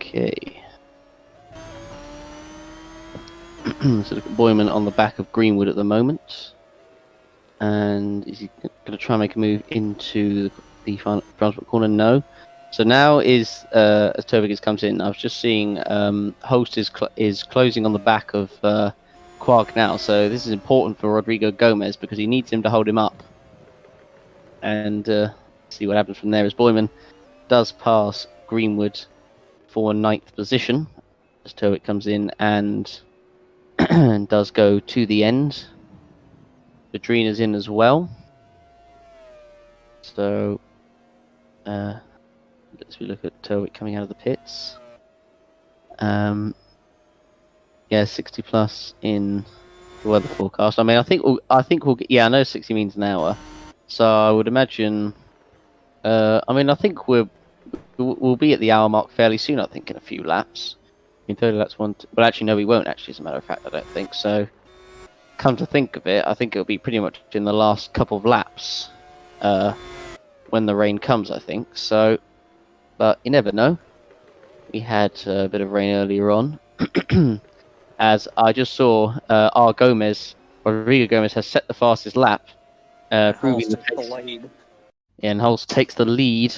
Okay. So look at Boyman on the back of Greenwood at the moment. And is he going to try and make a move into the front corner? No. So now is, as Terwick comes in, I was just seeing Host is closing on the back of Quark now. So this is important for Rodrigo Gomez because he needs him to hold him up. And see what happens from there as Boyman does pass Greenwood for 9th position as Terwick comes in and does go to the end. Badrina's in as well. So let's look at Terwick coming out of the pits. Yeah, 60 plus in the weather forecast. I mean, I think we'll get, yeah, I know 60 means an hour. So I would imagine. I mean, I think we'll be at the hour mark fairly soon. I think in a few laps. I mean, 30 laps well, actually, no, we won't. Actually, as a matter of fact, I don't think so. Come to think of it, I think it'll be pretty much in the last couple of laps when the rain comes. I think so, but you never know. We had a bit of rain earlier on, as I just saw. Rodrigo Gomez has set the fastest lap, proving the pace. And Holst takes the lead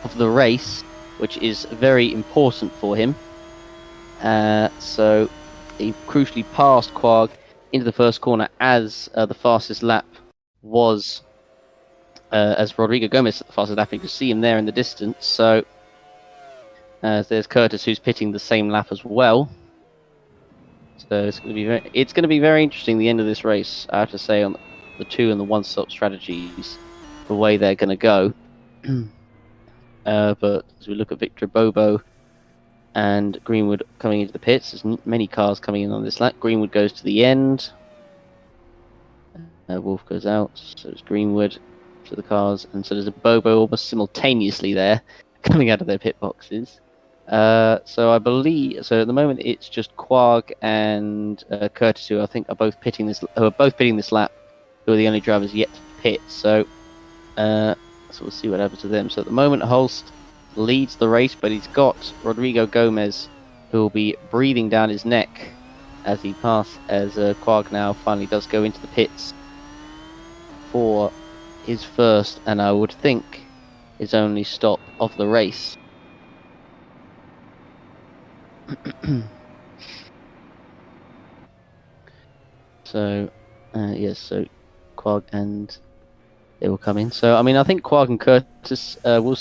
of the race, which is very important for him. So he crucially passed Quag into the first corner as the fastest lap was, as Rodrigo Gomez at the fastest lap. You can see him there in the distance. So there's Curtis, who's pitting the same lap as well. So it's going to be very interesting the end of this race. I have to say, on the 2 and the 1 stop strategies, the way they're going to go. But as we look at Victor Bobo and Greenwood coming into the pits, there's many cars coming in on this lap. Greenwood goes to the end. Wolf goes out, so does Greenwood to the cars, and so there's a Bobo almost simultaneously there, coming out of their pit boxes. So I believe, so at the moment it's just Quag and Curtis, who I think are both pitting this lap, who are the only drivers yet to pit. So we'll see what happens to them. So at the moment, Holst leads the race, but he's got Rodrigo Gomez, who will be breathing down his neck as he passes, as Quag now finally does go into the pits for his first, and I would think his only stop of the race. So, yes, so Quag and they will come in. So, I mean, I think Quag and Curtis will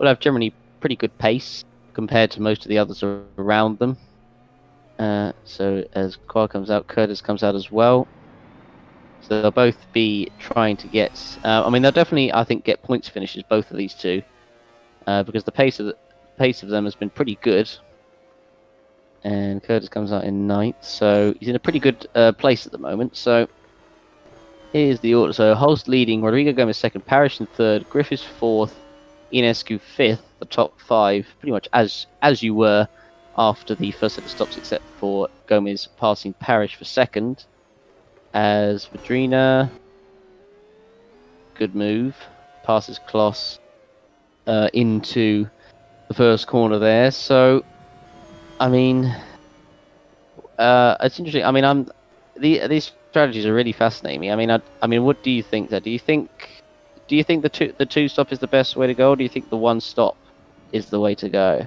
have generally pretty good pace compared to most of the others around them. So, as Quag comes out, Curtis comes out as well. So they'll both be trying to get. I mean, they'll definitely, I think, get points finishes, both of these two, because the pace of them has been pretty good. And Curtis comes out in 9th, so he's in a pretty good place at the moment. So here's the order. So Holst leading, Rodrigo Gomez 2nd, Parrish in 3rd, Griffiths 4th, Ionescu 5th, the top 5, pretty much as you were after the first set of stops, except for Gomez passing Parrish for 2nd. As Vedrina, good move, passes Kloss into the first corner there. So, I mean, it's interesting. I mean, these strategies are really fascinating me. I mean, what do you think? There, do you think the two stop is the best way to go, or do you think the one stop is the way to go?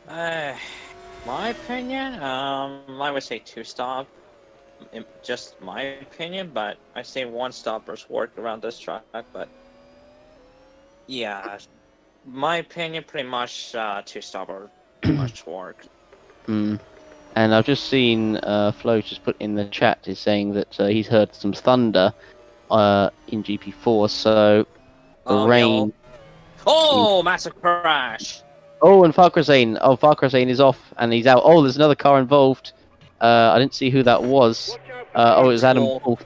My opinion, I would say two stop. Just my opinion, but I say one stoppers work around this track. But yeah, my opinion, pretty much two stopper pretty much work. And I've just seen Flo just put in the chat is saying that he's heard some thunder in GP4, so the rain. Oh, massive crash! Oh, and Farquhar-Zane. Oh, Farquhar-Zane is off and he's out. Oh, there's another car involved. I didn't see who that was. Oh, it was Adam Wolf.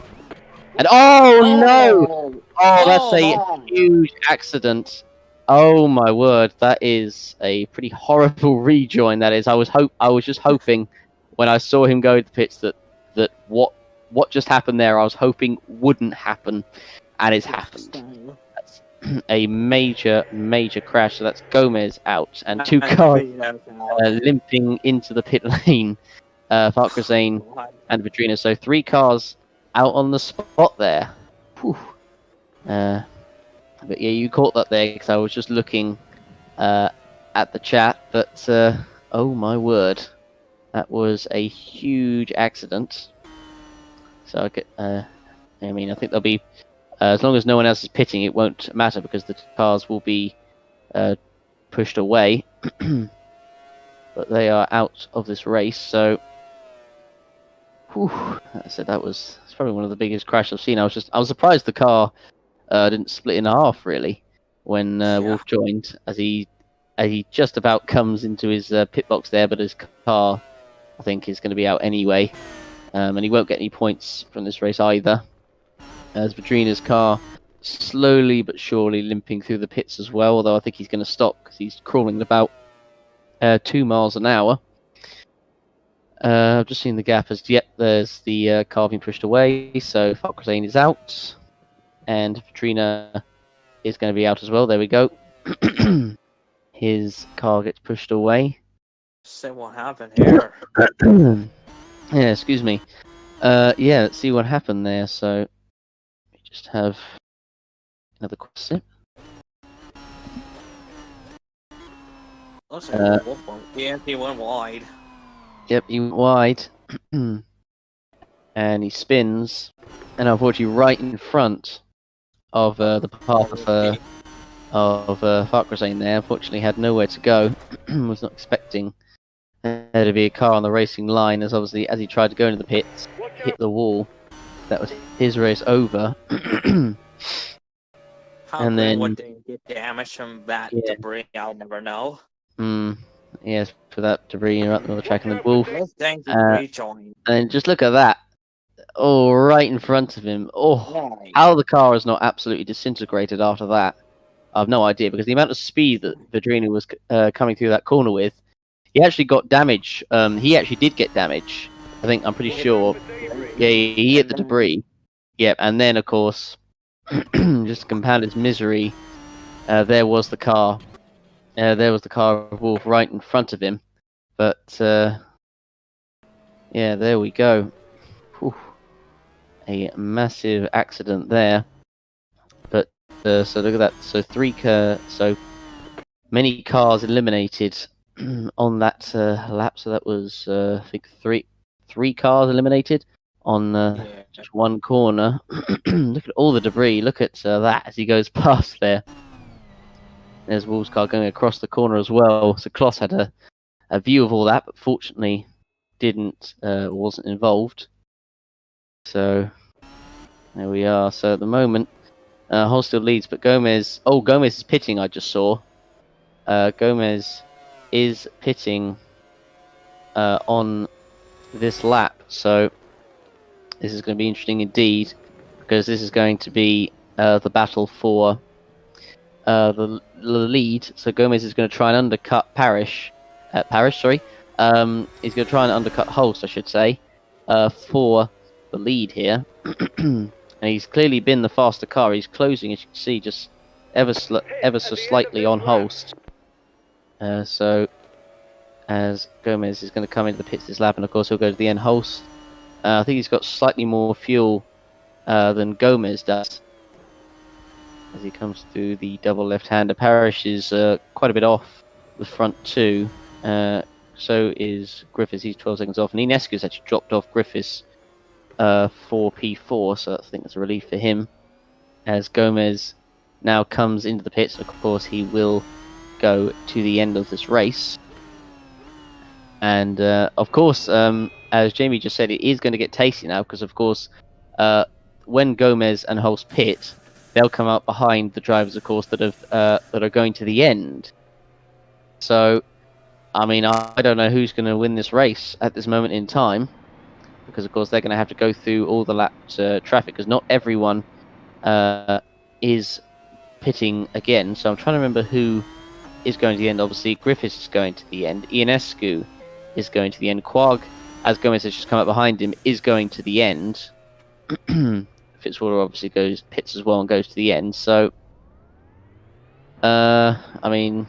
And no! Oh, that's a huge accident. Oh my word, that is a pretty horrible rejoin. That is. I was just hoping when I saw him go to the pits that what just happened there, I was hoping wouldn't happen, and it's happened. That's a major crash. So that's Gomez out and two cars limping into the pit lane. Farquhar-Zane and Vedrina. So 3 cars out on the spot there. Whew. But yeah, you caught that there because I was just looking at the chat. But oh my word, that was a huge accident. So I mean, I think there'll be as long as no one else is pitting, it won't matter because the cars will be pushed away. But they are out of this race. So. Whew, I said it's probably one of the biggest crashes I've seen. I was surprised the car didn't split in half really when Wolf joined, as he just about comes into his pit box there, but his car I think is going to be out anyway, and he won't get any points from this race either. As Vedrina's car slowly but surely limping through the pits as well, although I think he's going to stop because he's crawling about 2 miles an hour. I've just seen the gap as yet. There's the car being pushed away, so Farquhar-Zane is out, and Vedrina is going to be out as well. There we go. His car gets pushed away. So what happened here? Yeah, excuse me. Yeah, let's see what happened there. So we just have another question. Looks like he went wide. Yep, he went wide, and he spins, and unfortunately right in front of the path of Farquhar-Zane there. Unfortunately, had nowhere to go. Was not expecting there to be a car on the racing line, as obviously as he tried to go into the pits, hit the wall. That was his race over. And then would they get damage from that debris? I'll never know. Yes, for that debris right on the track, and the Wolf. And just look at that. Oh, right in front of him. Oh, how the car is not absolutely disintegrated after that, I have no idea, because the amount of speed that Vedrina was coming through that corner with, he actually got damage. He actually did get damage. I'm pretty sure. Yeah, he hit the debris. Yep, and then, of course, just to compound his misery, there was the car. There was the car of Wolf right in front of him. But, yeah, there we go. Whew. A massive accident there. But, so look at that. So so many cars eliminated on that lap. So that was, I think, three cars eliminated on just one corner. Look at all the debris. Look at that as he goes past there. There's Wolf's car going across the corner as well. So Kloss had a view of all that, but fortunately wasn't involved. So there we are. So at the moment, Hull still leads, but Gomez is pitting. I just saw. Gomez is pitting on this lap. So this is going to be interesting indeed, because this is going to be the battle for the lead. So Gomez is going to try and undercut Parrish. He's going to try and undercut Holst, I should say, for the lead here. And he's clearly been the faster car. He's closing, as you can see, just ever so slightly on Holst. So as Gomez is going to come into the pits this lap, and of course he'll go to the end. Holst, I think he's got slightly more fuel than Gomez does as he comes through the double left-hander. Parrish is quite a bit off the front two. So is Griffiths. He's 12 seconds off, and Enescu's actually dropped off Griffiths for P4, so I think that's a relief for him. As Gomez now comes into the pits, of course he will go to the end of this race. And of course, as Jamie just said, it is going to get tasty now, because of course when Gomez and Holst pit, they'll come up behind the drivers, of course, that are going to the end. So, I mean, I don't know who's going to win this race at this moment in time, because of course they're going to have to go through all the lapped traffic, because not everyone is pitting again. So I'm trying to remember who is going to the end. Obviously, Griffiths is going to the end. Ionescu is going to the end. Quag, as Gomez has just come up behind him, is going to the end. Fitzwater obviously pits as well and goes to the end. So, I mean,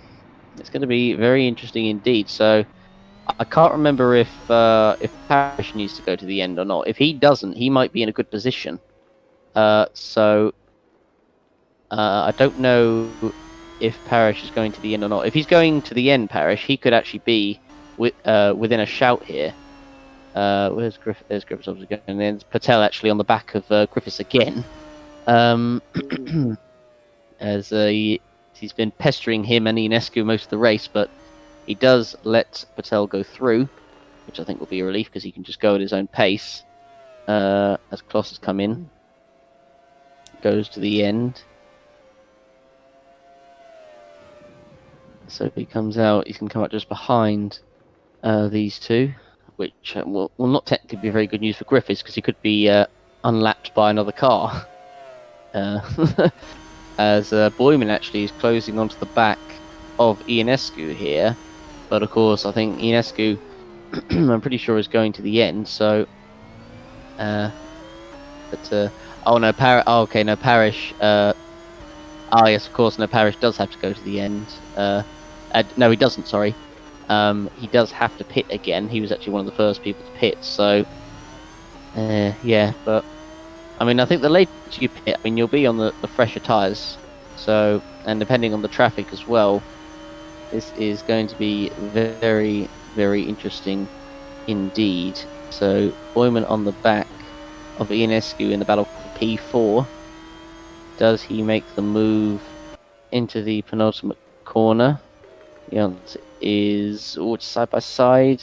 it's going to be very interesting indeed. So, I can't remember if Parrish needs to go to the end or not. If he doesn't, he might be in a good position. So, I don't know if Parrish is going to the end or not. If he's going to the end, Parrish, he could actually be within a shout here. Where's Griffiths? There's Griffiths obviously going, and then Patel actually on the back of Griffiths again. As he's been pestering him and Ionescu most of the race, but he does let Patel go through, which I think will be a relief because he can just go at his own pace. As Kloss has come in, goes to the end. So he comes out, he can come out just behind these two, which will not technically be very good news for Griffiths, because he could be unlapped by another car. As Boyman actually is closing onto the back of Ionescu here. But of course, I think Ionescu, I'm pretty sure, is going to the end, so... oh no, Parrish... yes, of course, no, Parrish does have to go to the end. No, he doesn't, sorry. He does have to pit again. He was actually one of the first people to pit, so... yeah, but... I mean, I think the later you pit, I mean, you'll be on the fresher tyres, so... And depending on the traffic as well, this is going to be very, very interesting indeed. So, Boyman on the back of Ionescu in the battle for P4. Does he make the move into the penultimate corner? The answer is side by side.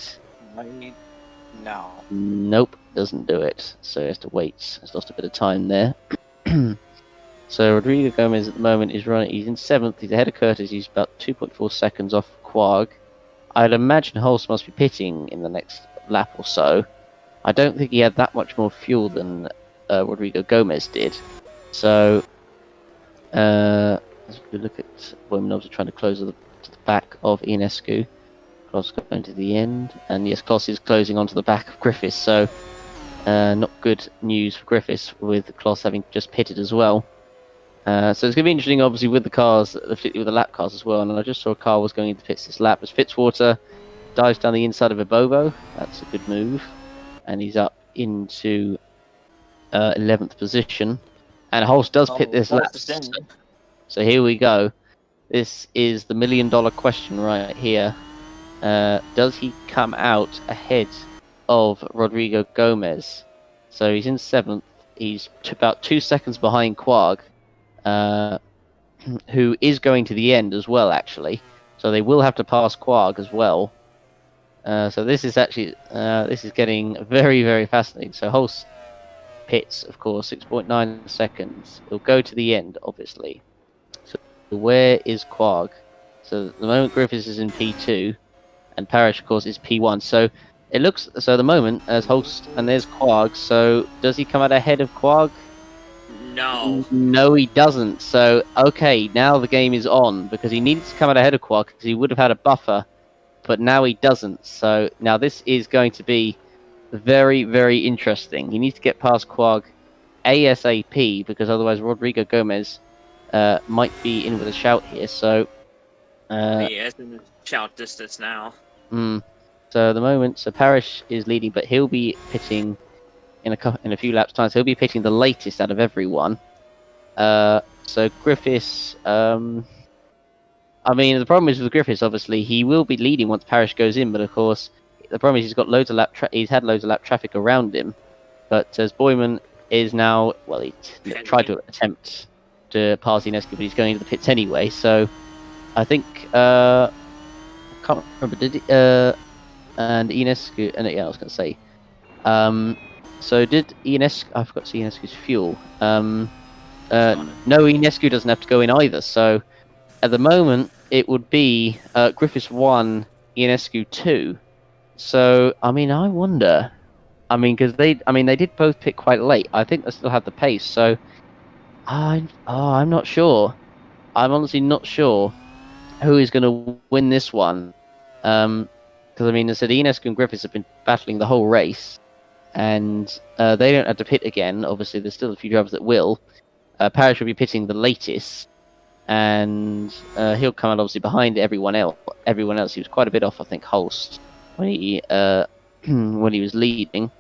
No. Nope, doesn't do it. So he has to wait. He's lost a bit of time there. So Rodrigo Gomez at the moment is running. He's in 7th. He's ahead of Curtis. He's about 2.4 seconds off Quag. I'd imagine Holst must be pitting in the next lap or so. I don't think he had that much more fuel than Rodrigo Gomez did. So, as we look at Boyman obviously trying to close to the back of Ionescu. Kloss going to the end. And yes, Kloss is closing onto the back of Griffiths. So, not good news for Griffiths, with Kloss having just pitted as well. So it's going to be interesting, obviously, with the cars, particularly with the lap cars as well. And I just saw a car was going into pits this lap as Fitzwater dives down the inside of a Bobo. That's a good move. And he's up into 11th position. And Holst does pit this lap. So here we go. This is the $1 million question right here. Does he come out ahead of Rodrigo Gomez? So he's in 7th. He's about 2 seconds behind Quag. Who is going to the end as well, actually. So they will have to pass Quag as well. So this is actually this is getting very, very fascinating. So Holst pits, of course, 6.9 seconds. He'll go to the end, obviously. So where is Quag? So at the moment Griffiths is in P2, and Parrish, of course, is P1. So it looks at the moment as Holst, and there's Quag. So does he come out ahead of Quag? no. No, he doesn't. So, okay, now the game is on because he needed to come out ahead of Quag because he would have had a buffer, but now he doesn't. So now this is going to be very, very interesting. He needs to get past Quag ASAP because otherwise Rodrigo Gomez might be in with a shout here. So He is in shout distance now. So at the moment, so Parrish is leading, but he'll be pitting in a few laps' time. So he'll be pitting the latest out of everyone. So Griffiths, I mean, the problem is with Griffiths, obviously, he will be leading once Parrish goes in, but of course, the problem is he's got loads of he's had loads of lap traffic around him. But as Boyman is now, well, he tried to attempt to pass Ionescu, but he's going into the pits anyway. So I think I can't remember. Did he, and Ionescu, and yeah, I was going to say. So did Ionescu? I forgot to see Ionescu's fuel. No, Ionescu doesn't have to go in either. So at the moment, it would be Griffiths 1, Ionescu 2. So I mean, I wonder. I mean, because they did both pit quite late. I think they still have the pace. So I'm not sure. I'm honestly not sure who is going to win this one. Because I mean, I said Ionescu and Griffiths have been battling the whole race, and they don't have to pit again. Obviously, there's still a few drivers that will. Parrish will be pitting the latest, and he'll come out obviously behind everyone else. He was quite a bit off, I think, Holst when he when he was leading.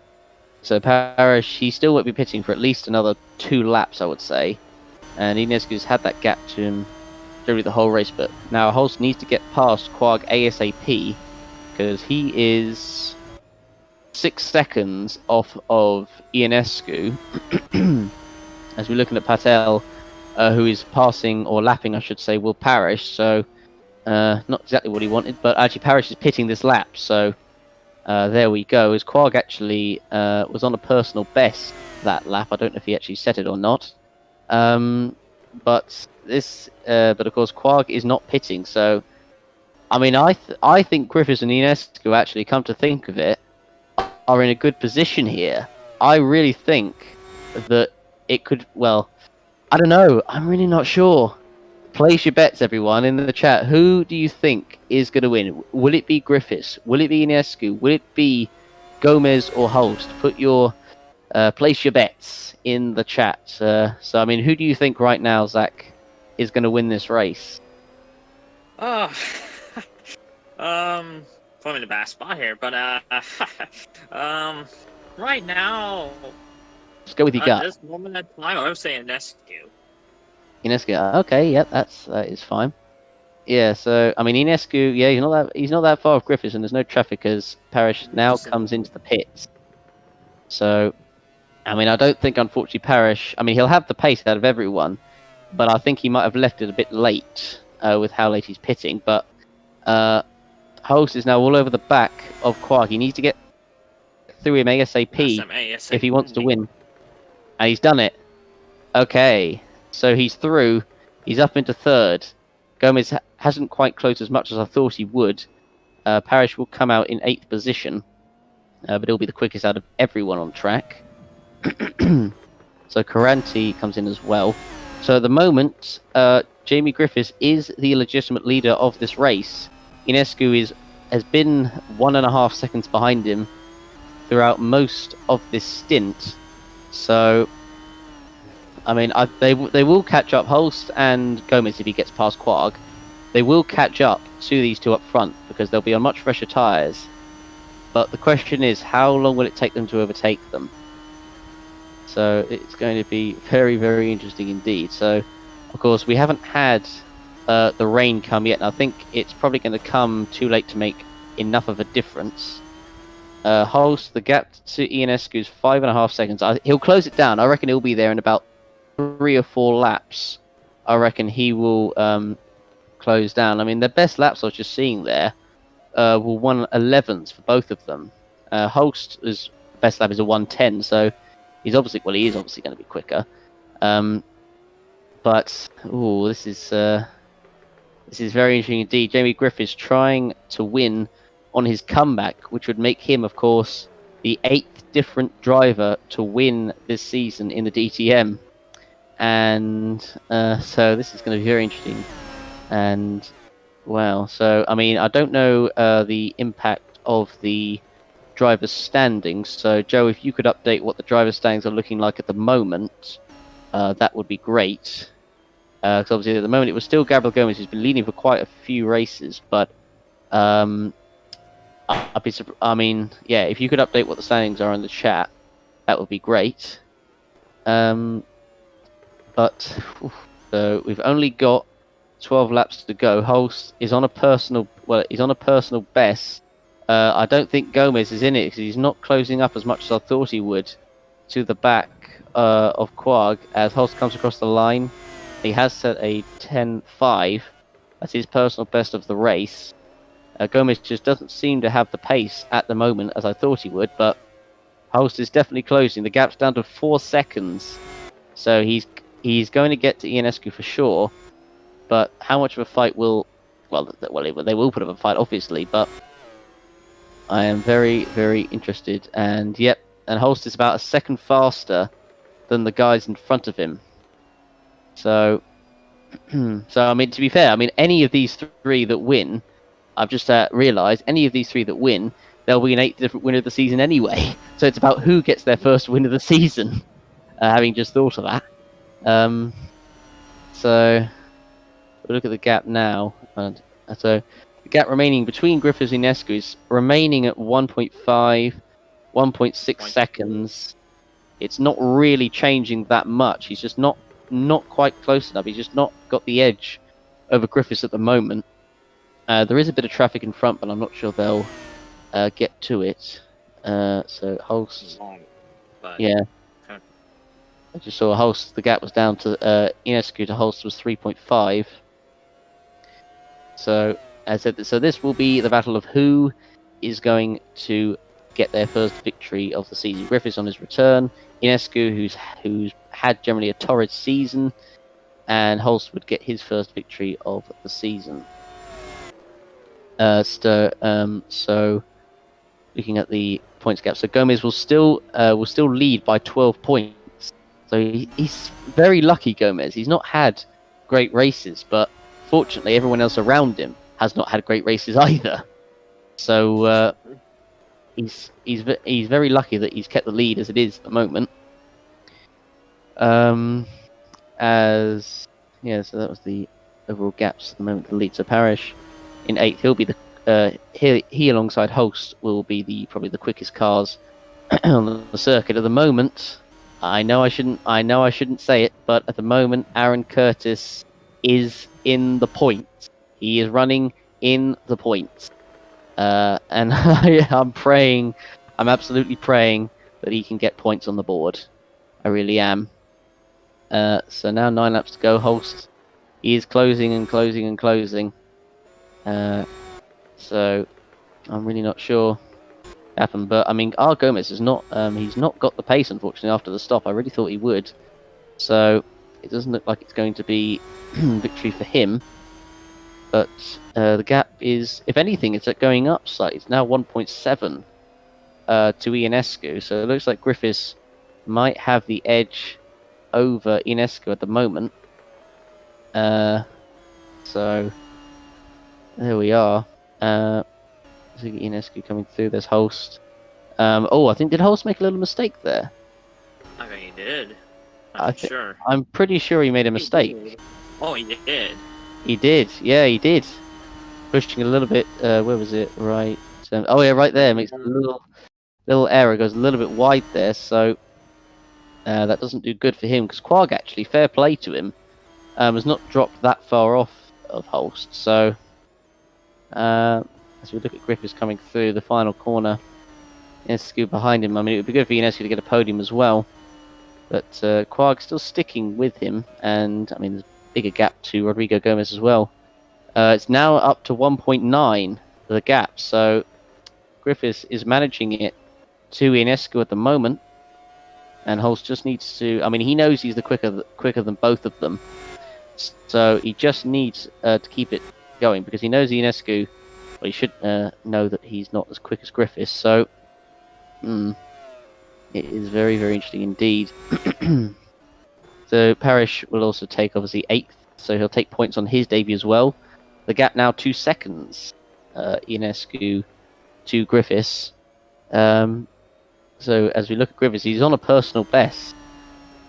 So Parrish, he still won't be pitting for at least another 2 laps, I would say. And Ionescu's had that gap to him through the whole race, but now Holst needs to get past Quag ASAP because he is 6 seconds off of Ionescu. As we're looking at Patel, who is passing, or lapping, I should say, Will Parrish. So, not exactly what he wanted, but actually Parrish is pitting this lap. So, there we go. As Quag actually was on a personal best that lap. I don't know if he actually set it or not. But of course, Quag is not pitting. So, I mean, I think Griffiths and Ionescu, actually, come to think of it, are in a good position here. I really think that it could, well, I don't know. I'm really not sure. Place your bets, everyone, in the chat. Who do you think is going to win? Will it be Griffiths? Will it be Ionescu? Will it be Gomez or Holst? Put your, place your bets in the chat. So, I mean, who do you think right now, Zach, is going to win this race? Put me in a bad spot here, but right now, let's go with your gut. At this moment in time, I'm saying Ionescu. Ionescu, okay, yep, that is fine. Yeah, so I mean Ionescu, yeah, he's not that far off Griffiths, and there's no traffic as Parrish now comes into the pits. So, I mean, I don't think, unfortunately, Parrish. I mean, he'll have the pace out of everyone, but I think he might have left it a bit late with how late he's pitting. But Holst is now all over the back of Quag. He needs to get through him ASAP if he wants to win. And he's done it. Okay, so he's through. He's up into 3rd. Gomez hasn't quite closed as much as I thought he would. Parrish will come out in 8th position. But he'll be the quickest out of everyone on track. So Caranti comes in as well. So at the moment, Jamie Griffiths is the legitimate leader of this race. Ionescu has been 1.5 seconds behind him throughout most of this stint. So, I mean, they will catch up. Holst and Gomez, if he gets past Quag, they will catch up to these two up front because they'll be on much fresher tyres. But the question is, how long will it take them to overtake them? So it's going to be very, very interesting indeed. So, of course, we haven't had the rain come yet, and I think it's probably going to come too late to make enough of a difference. Holst, the gap to Ionescu's 5.5 seconds. He'll close it down. I reckon he'll be there in about 3 or 4 laps. I reckon he will close down. I mean, the best laps I was just seeing there were 1:11s for both of them. Holst's best lap is a 1:10, so he is obviously going to be quicker. But this is very interesting indeed. Jamie Griffiths trying to win on his comeback, which would make him, of course, the 8th different driver to win this season in the DTM. and so this is going to be very interesting. And wow, so I mean, I don't know the impact of the drivers' standings. So Joe, if you could update what the drivers' standings are looking like at the moment, that would be great. Because obviously at the moment it was still Gabriel Gomez who's been leading for quite a few races, but I mean, yeah, if you could update what the standings are in the chat, that would be great. But so we've only got 12 laps to go. Holst is on a personal, he's on a personal best. I don't think Gomez is in it because he's not closing up as much as I thought he would to the back of Quag as Holst comes across the line. He has set a 10.5. That's his personal best of the race. Gomez just doesn't seem to have the pace at the moment as I thought he would, but Holst is definitely closing. The gap's down to 4 seconds. So he's going to get to Ionescu for sure. But how much of a fight will... Well, they will put up a fight, obviously, but I am very, very interested. And yep, and Holst is about a second faster than the guys in front of him. So, I mean, to be fair, I mean, any of these three that win, I've just realised, any of these three that win, there'll be an 8th different winner of the season anyway. So it's about who gets their first win of the season, having just thought of that. So, we'll look at the gap now. And so, the gap remaining between Griffiths and Ionescu is remaining at 1.5, 1.6 seconds. It's not really changing that much. He's just not quite close enough. He's just not got the edge over Griffiths at the moment. There is a bit of traffic in front, but I'm not sure they'll get to it. So Holst, yeah, I just saw Holst. The gap was down to Ionescu to Holst was 3.5. So as I said, so this will be the battle of who is going to get their first victory of the season. Griffiths on his return, Ionescu, who's had generally a torrid season, and Holst would get his first victory of the season. So looking at the points gap, so Gomez will still lead by 12 points. So he's very lucky, Gomez. He's not had great races, but fortunately, everyone else around him has not had great races either. So he's very lucky that he's kept the lead as it is at the moment. So that was the overall gaps at the moment. The lead. So Parrish in 8th. He'll be the he alongside Holst will be probably the quickest cars on the circuit at the moment. I know I shouldn't say it, but at the moment, Aaron Curtis is in the points. He is running in the points, and I'm absolutely praying that he can get points on the board. I really am. So now 9 laps to go. Holst, he is closing and closing and closing. So I'm really not sure what happened, but I mean, Gomez is not. He's not got the pace, unfortunately, after the stop. I really thought he would. So it doesn't look like it's going to be victory for him. But the gap is, if anything, it's going up slightly. It's now 1.7 to Ionescu. So it looks like Griffiths might have the edge over Ionescu at the moment. So there we are. Ionescu coming through. There's Holst. I think did Holst make a little mistake there? I think he did. I'm sure. I'm pretty sure he made a mistake. Oh, he did. He did. Yeah, he did. Pushing a little bit. Where was it? Right. Oh yeah, right there. Makes a little error. Goes a little bit wide there. So that doesn't do good for him because Quag actually, fair play to him, has not dropped that far off of Holst. So as we look at Griffiths coming through the final corner, Ionescu behind him. I mean, it would be good for Ionescu to get a podium as well. But Quag still sticking with him, and I mean, there's a bigger gap to Rodrigo Gomez as well. It's now up to 1.9 the gap, so Griffiths is managing it to Ionescu at the moment, and Holst just needs to. I mean, he knows he's the quicker than both of them, so he just needs to keep it going because he knows Ionescu. Well, he should know that he's not as quick as Griffiths, so. It is very, very interesting indeed. So Parrish will also take obviously 8th, so he'll take points on his debut as well. The gap now 2 seconds. Ionescu to Griffiths. So as we look at Griffiths, he's on a personal best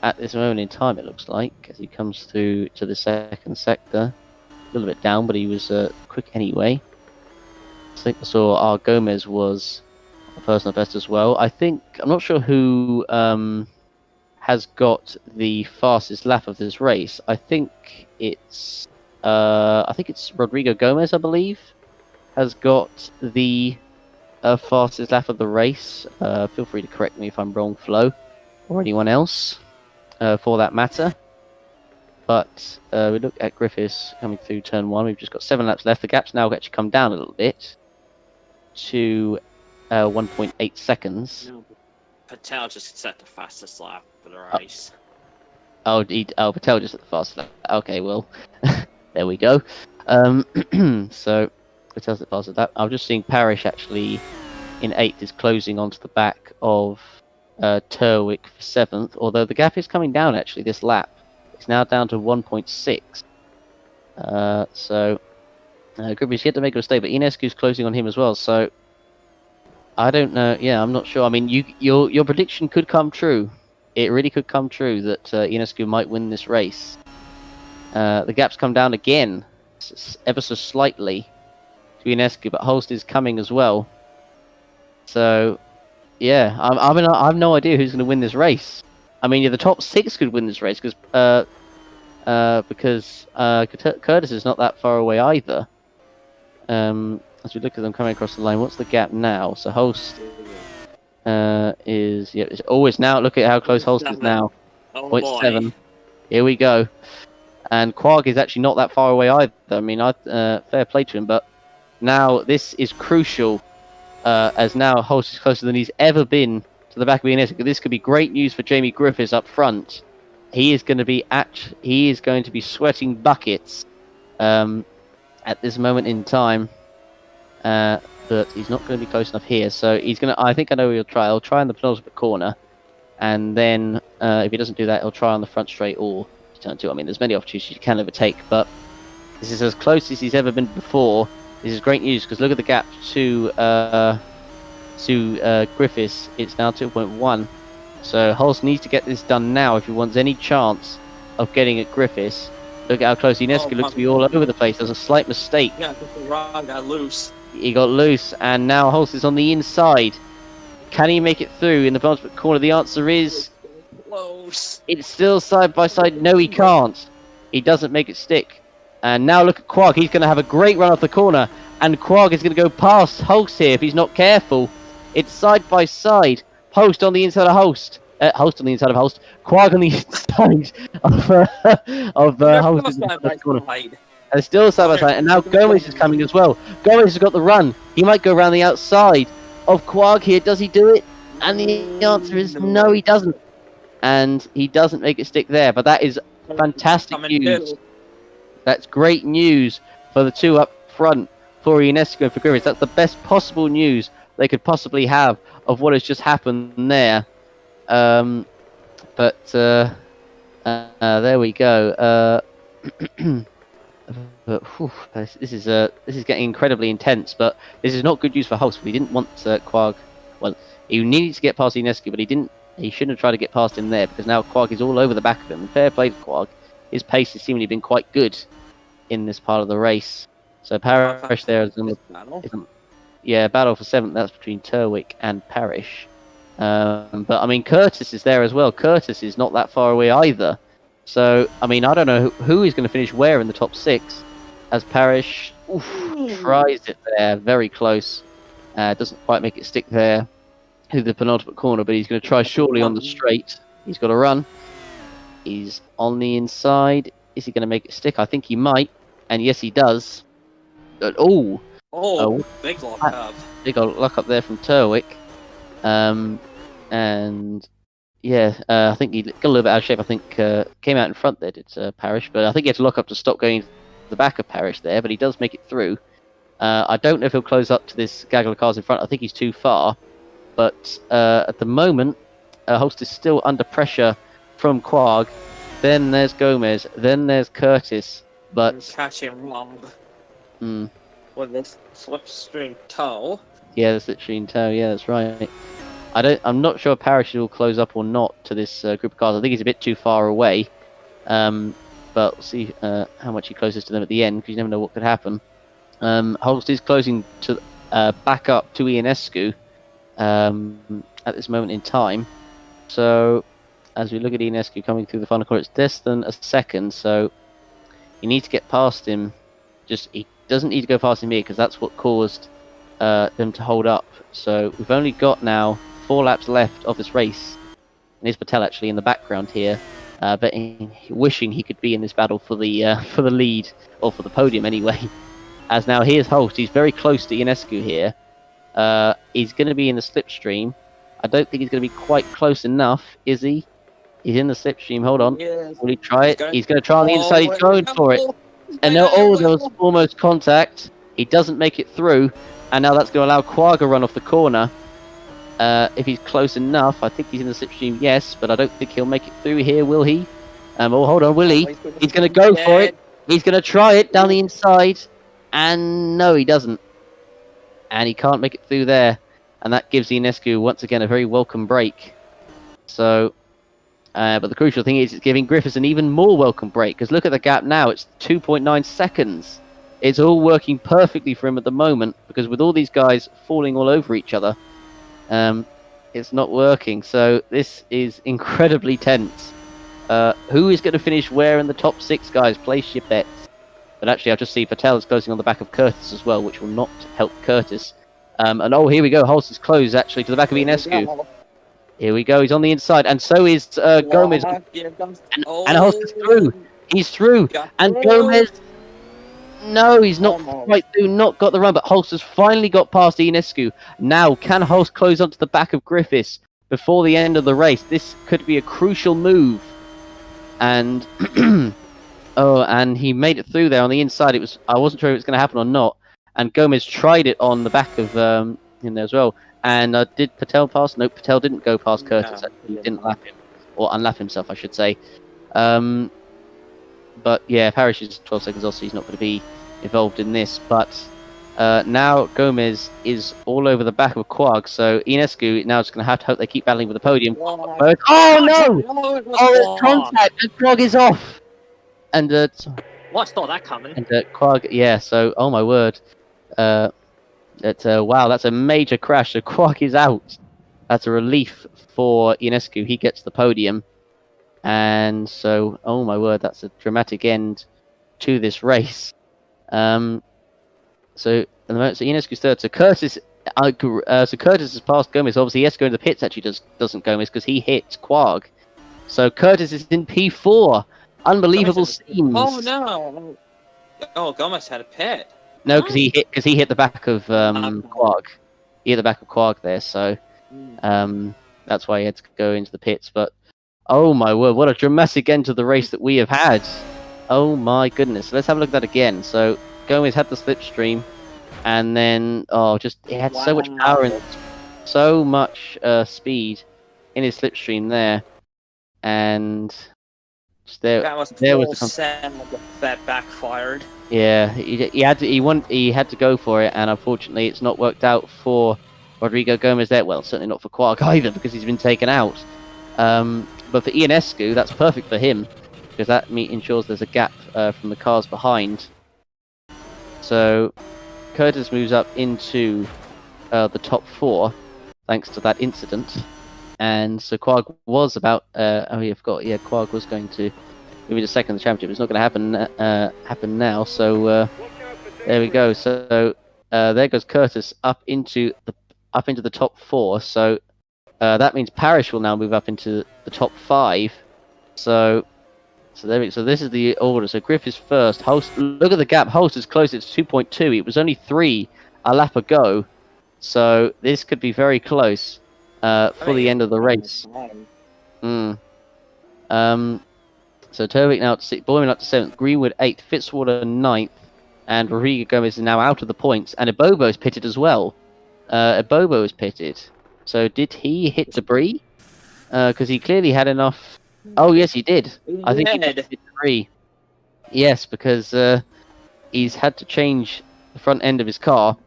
at this moment in time, it looks like, as he comes through to the second sector. A little bit down, but he was quick anyway. I think I saw our Gomez was a personal best as well. I'm not sure who has got the fastest lap of this race. I think it's Rodrigo Gomez, I believe, has got the fastest lap of the race. Feel free to correct me if I'm wrong, Flo, or anyone else, for that matter. But we look at Griffiths coming through turn 1. We've just got 7 laps left. The gap's now actually come down a little bit to 1.8 seconds. Patel just set the fastest lap for the race. Patel just at the fastest lap. Okay, well, there we go. So Patel's the fastest lap. I'm just seeing Parrish actually in 8th is closing onto the back of Terwick for 7th, although the gap is coming down actually this lap. It's now down to 1.6. So Griffiths yet to make a mistake, but Ionescu's closing on him as well, so I don't know. Yeah, I'm not sure. I mean, your prediction could come true. It really could come true that Ionescu might win this race. The gap's come down again, ever so slightly, to Ionescu, but Holst is coming as well. So, yeah, I mean, I have no idea who's going to win this race. I mean, the top 6 could win this race because Curtis is not that far away either. As we look at them coming across the line, what's the gap now? So Holst it's always now. Look at how close Holst is now. 0.7. Here we go. And Quag is actually not that far away either. I mean, fair play to him, but now this is crucial, as now Holst is closer than he's ever been to the back of Ionescu. This could be great news for Jamie Griffiths up front. He is going to be sweating buckets at this moment in time. But he's not going to be close enough here, so he's going to. I think I know what he'll try. He'll try on the penultimate corner, and then if he doesn't do that, he'll try on the front straight or turn 2. I mean, there's many opportunities you can overtake, but this is as close as he's ever been before. This is great news because look at the gap to Griffiths. It's now 2.1. So Holst needs to get this done now if he wants any chance of getting at Griffiths. Look at how close Ionescu looks to be all over the place. There's a slight mistake. Yeah, the rod got loose. He got loose, and now Holst is on the inside. Can he make it through in the penultimate corner? The answer is close. It's still side by side. No, he can't. He doesn't make it stick. And now look at Quag. He's going to have a great run off the corner, and Quag is going to go past Holst here if he's not careful. It's side by side. Holst on the inside of Holst. Holst on the inside of Holst. Quag on the inside of Holst. And still side by side. And now Gomez is coming as well. Gomez has got the run. He might go around the outside of Quag here. Does he do it? And the answer is no, he doesn't. And he doesn't make it stick there. But that is fantastic news. That's great news for the two up front, for Ionescu and for Griffiths. That's the best possible news they could possibly have of what has just happened there. But there we go. This is getting incredibly intense, but this is not good news for Holst. We didn't want Quag. Well, he needed to get past Ionescu, but he shouldn't have tried to get past him there because now Quag is all over the back of him. And fair play to Quag. His pace has seemingly been quite good in this part of the race. So Parrish there is battle for 7th. That's between Terwick and Parrish. But I mean, Curtis is there as well. Curtis is not that far away either. So I mean, I don't know who is going to finish where in the top 6. As Parrish tries it there, very close. Doesn't quite make it stick there to the penultimate corner, but he's going to try shortly on the straight. He's got to run. He's on the inside. Is he going to make it stick? I think he might. And yes, he does. But, big lock up. Big lock up there from Terwick. And yeah, I think he got a little bit out of shape. I think came out in front there, did Parrish. But I think he had to lock up to stop going to the back of Parrish there. But he does make it through. I don't know if he'll close up to this gaggle of cars in front. I think he's too far. But at the moment, Holst is still under pressure from Quag. then there's Gomez, then there's Curtis, but catching wrong hmm, with this slipstream toe. yeah, the slipstream toe. Yeah, that's right. I'm not sure if Parrish will close up or not to this group of cars. I think he's a bit too far away. But we'll see how much he closes to them at the end, because you never know what could happen. Holst is closing to back up to Ionescu at this moment in time. So as we look at Ionescu coming through the final corner, it's less than a second. So you need to get past him. He doesn't need to go past him here, because that's what caused them to hold up. So we've only got now 4 laps left of this race. And there's Patel actually in the background here, but wishing he could be in this battle for the lead, or for the podium anyway. As now here's Holst. He's very close to Ionescu here. He's going to be in the slipstream. I don't think he's going to be quite close enough, is he? He's in the slipstream. Hold on. Yes. Will he try it? He's going to try on the inside. He's going for it. And now, there was almost contact. He doesn't make it through. And now that's going to allow Quagga run off the corner. If he's close enough, I think he's in the slipstream, yes, but I don't think he'll make it through here, will he? Oh, hold on, will he? He's going to go for it. He's going to try it down the inside. And no, he doesn't. And he can't make it through there. And that gives Ionescu, once again, a very welcome break. So, but the crucial thing is it's giving Griffiths an even more welcome break. Because look at the gap now, it's 2.9 seconds. It's all working perfectly for him at the moment. Because with all these guys falling all over each other, it's not working. So this is incredibly tense. Who is going to finish where in the top 6, guys? Place your bets. But actually, I'll just see Patel is closing on the back of Curtis as well, which will not help Curtis. And oh, here we go. Holst is closed actually to the back of Ionescu. Here we go. He's on the inside, and so is Gomez. And Holst is through. He's through. And Gomez. No, he's not quite through. Not got the run, but Holst has finally got past Ionescu. Now, can Holst close onto the back of Griffiths before the end of the race? This could be a crucial move. And oh, and he made it through there on the inside. I wasn't sure if it was going to happen or not. And Gomez tried it on the back of him there as well. And did Patel pass? No, Patel didn't go past Curtis. No, he didn't lap him, or unlap himself, I should say. But yeah, Parrish is 12 seconds off, so he's not going to be involved in this. But now Gomez is all over the back of Quag, so Ionescu now is going to have to hope they keep battling for the podium. Oh no! Oh, there's contact, and Quag is off. And Well, I saw that coming. And Quag, yeah. So, oh my word, wow, that's a major crash. So Quag is out. That's a relief for Ionescu. He gets the podium. And so, oh my word, that's a dramatic end to this race. So at the moment, so Ionescu's third. So Curtis has passed Gomez. Obviously, he has to go into the pits. Actually, doesn't Gomez, because he hit Quag. So Curtis is in P4. Unbelievable scenes. Oh no! Oh, Gomez had a pit. No, because he hit the back of Quag. He hit the back of Quag there. So that's why he had to go into the pits. But oh my word, what a dramatic end to the race that we have had. Oh my goodness. So let's have a look at that again. So Gomez had the slipstream, and then, he had so much power and so much speed in his slipstream there. And that was that backfired. Yeah, he had to go for it, and unfortunately it's not worked out for Rodrigo Gomez there. Well, certainly not for Quag either, because he's been taken out. But for Ionescu, that's perfect for him, because that ensures there's a gap from the cars behind. So Curtis moves up into the top 4, thanks to that incident. And so Quag was about... Quag was going to move into second in the championship. It's not going to happen now. So there we go. So there goes Curtis up into the top 4. So that means Parrish will now move up into the top 5. So this is the order. So Griffiths first. Holst, look at the gap. Holst is close. It's 2.2. It was only 3 a lap ago. So this could be very close for the end of the race. So Turbic now to 6th, Boyman up to 7th, Greenwood 8th, Fitzwater 9th, and Rodrigo Gomez is now out of the points. And Ebobo is pitted as well. Ebobo is pitted. So did he hit debris? Because he clearly had enough Oh yes, he did. He I think he did. did 3. Yes, because he's had to change the front end of his car,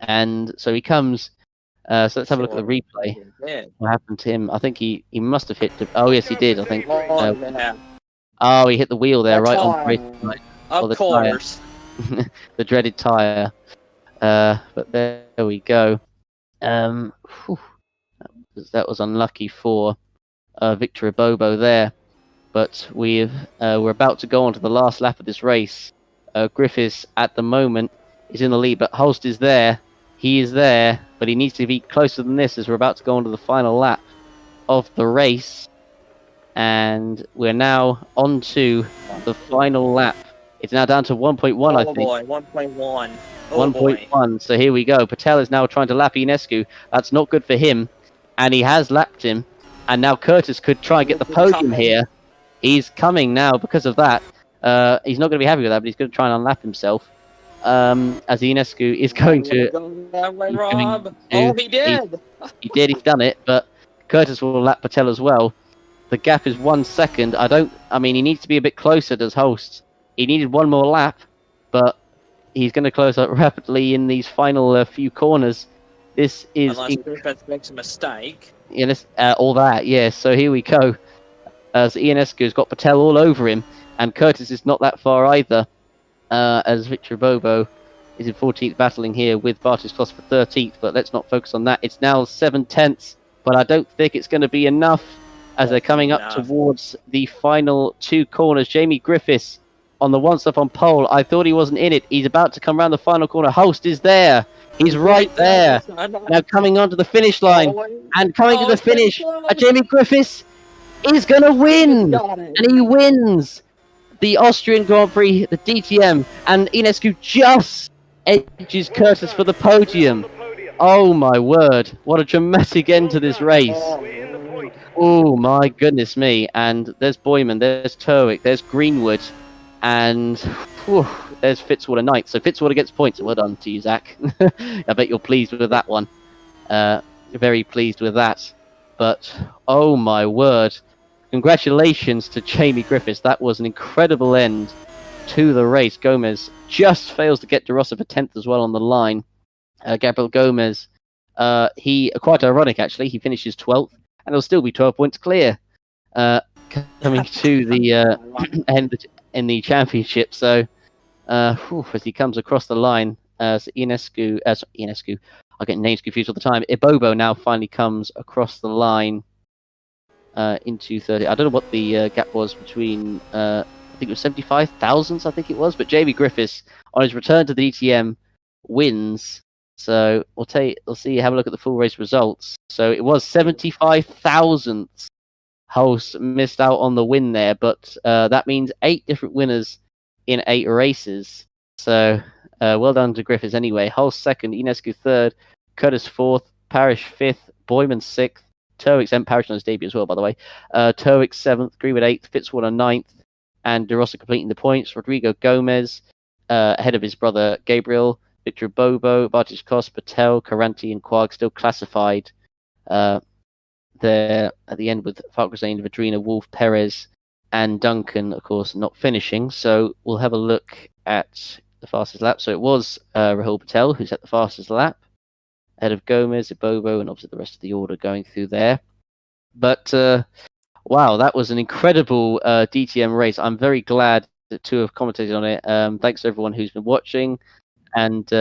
and so he comes. So let's have a look at the replay. He did. What happened to him? I think he must have hit the. Oh yes, he did. I think. Oh, yeah. Oh, he hit the wheel there, right on the race line. Or Of the course. tire. The dreaded tire. But there we go. Whew, that was unlucky for Victor Bobo there. But we're about to go on to the last lap of this race. Griffiths at the moment is in the lead, but Holst is there. He is there, but he needs to be closer than this as we're about to go on to the final lap of the race. And we're now on to the final lap. It's now down to 1.1, I think. Boy, 1.1. 1.1. So here we go. Patel is now trying to lap Ionescu. That's not good for him. And he has lapped him. And now Curtis could try and get the podium here. He's coming now because of that. He's not going to be happy with that, but he's going to try and unlap himself. As Ionescu is going to... Rob. Oh, he did! He did, he's done it, but Curtis will lap Patel as well. The gap is 1 second. I mean, he needs to be a bit closer, does Holst. He needed one more lap, but he's going to close up rapidly in these final few corners. This is... Unless Griffith makes a mistake. All that, yes. So here we go. As Ionescu's got Patel all over him, and Curtis is not that far either. As Victor Bobo is in 14th, battling here with Bartis Kloss for 13th, but let's not focus on that. It's now 7/10, but I don't think it's going to be enough as they're coming up towards the final 2 corners. Jamie Griffiths on the one stop on pole. I thought he wasn't in it. He's about to come around the final corner. Holst is there. He's right there. Now coming onto the finish line. And coming to the finish. Jamie Griffiths is going to win. And he wins the Austrian Grand Prix, the DTM. And Ionescu just edges Curtis for the podium. Oh my word. What a dramatic end to this race. Oh my goodness me. And there's Boyman, there's Turwick, there's Greenwood. And whew, there's Fitzwater Knight. So Fitzwater gets points. Well done to you, Zach. I bet you're pleased with that one. Very pleased with that. But, oh my word. Congratulations to Jamie Griffiths. That was an incredible end to the race. Gomez just fails to get De Rossa for 10th as well on the line. Gabriel Gomez, quite ironic actually, he finishes 12th. And he'll still be 12 points clear. Coming to the end in the championship. So, as he comes across the line, so Ionescu, I get names confused all the time. Ibobo now finally comes across the line into 30. I don't know what the gap was between, I think it was 75 thousandths, I think it was. But Jamie Griffiths, on his return to the DTM, wins. So we'll see, have a look at the full race results. So it was 75 thousandths. Holst missed out on the win there, but that means 8 different winners in 8 races. So well done to Griffiths anyway. Holst 2nd, Ionescu 3rd, Curtis 4th, Parrish 5th, Boyman 6th, Turwick 7th, Parrish on his debut as well, by the way. Turwick 7th, Greenwood 8th, Fitzwater 9th, and De Rossa completing the points. Rodrigo Gomez ahead of his brother Gabriel, Victor Bobo, Bartis Kloss, Patel, Caranti, and Quarg still classified there at the end with Falkrazane, Vadrina, Wolf, Perez, and Duncan, of course, not finishing. So we'll have a look at the fastest lap. So it was Rahul Patel who's at the fastest lap, ahead of Gomez, Bobo, and obviously the rest of the order going through there. But wow, that was an incredible DTM race. I'm very glad to have commentated on it. Thanks to everyone who's been watching. And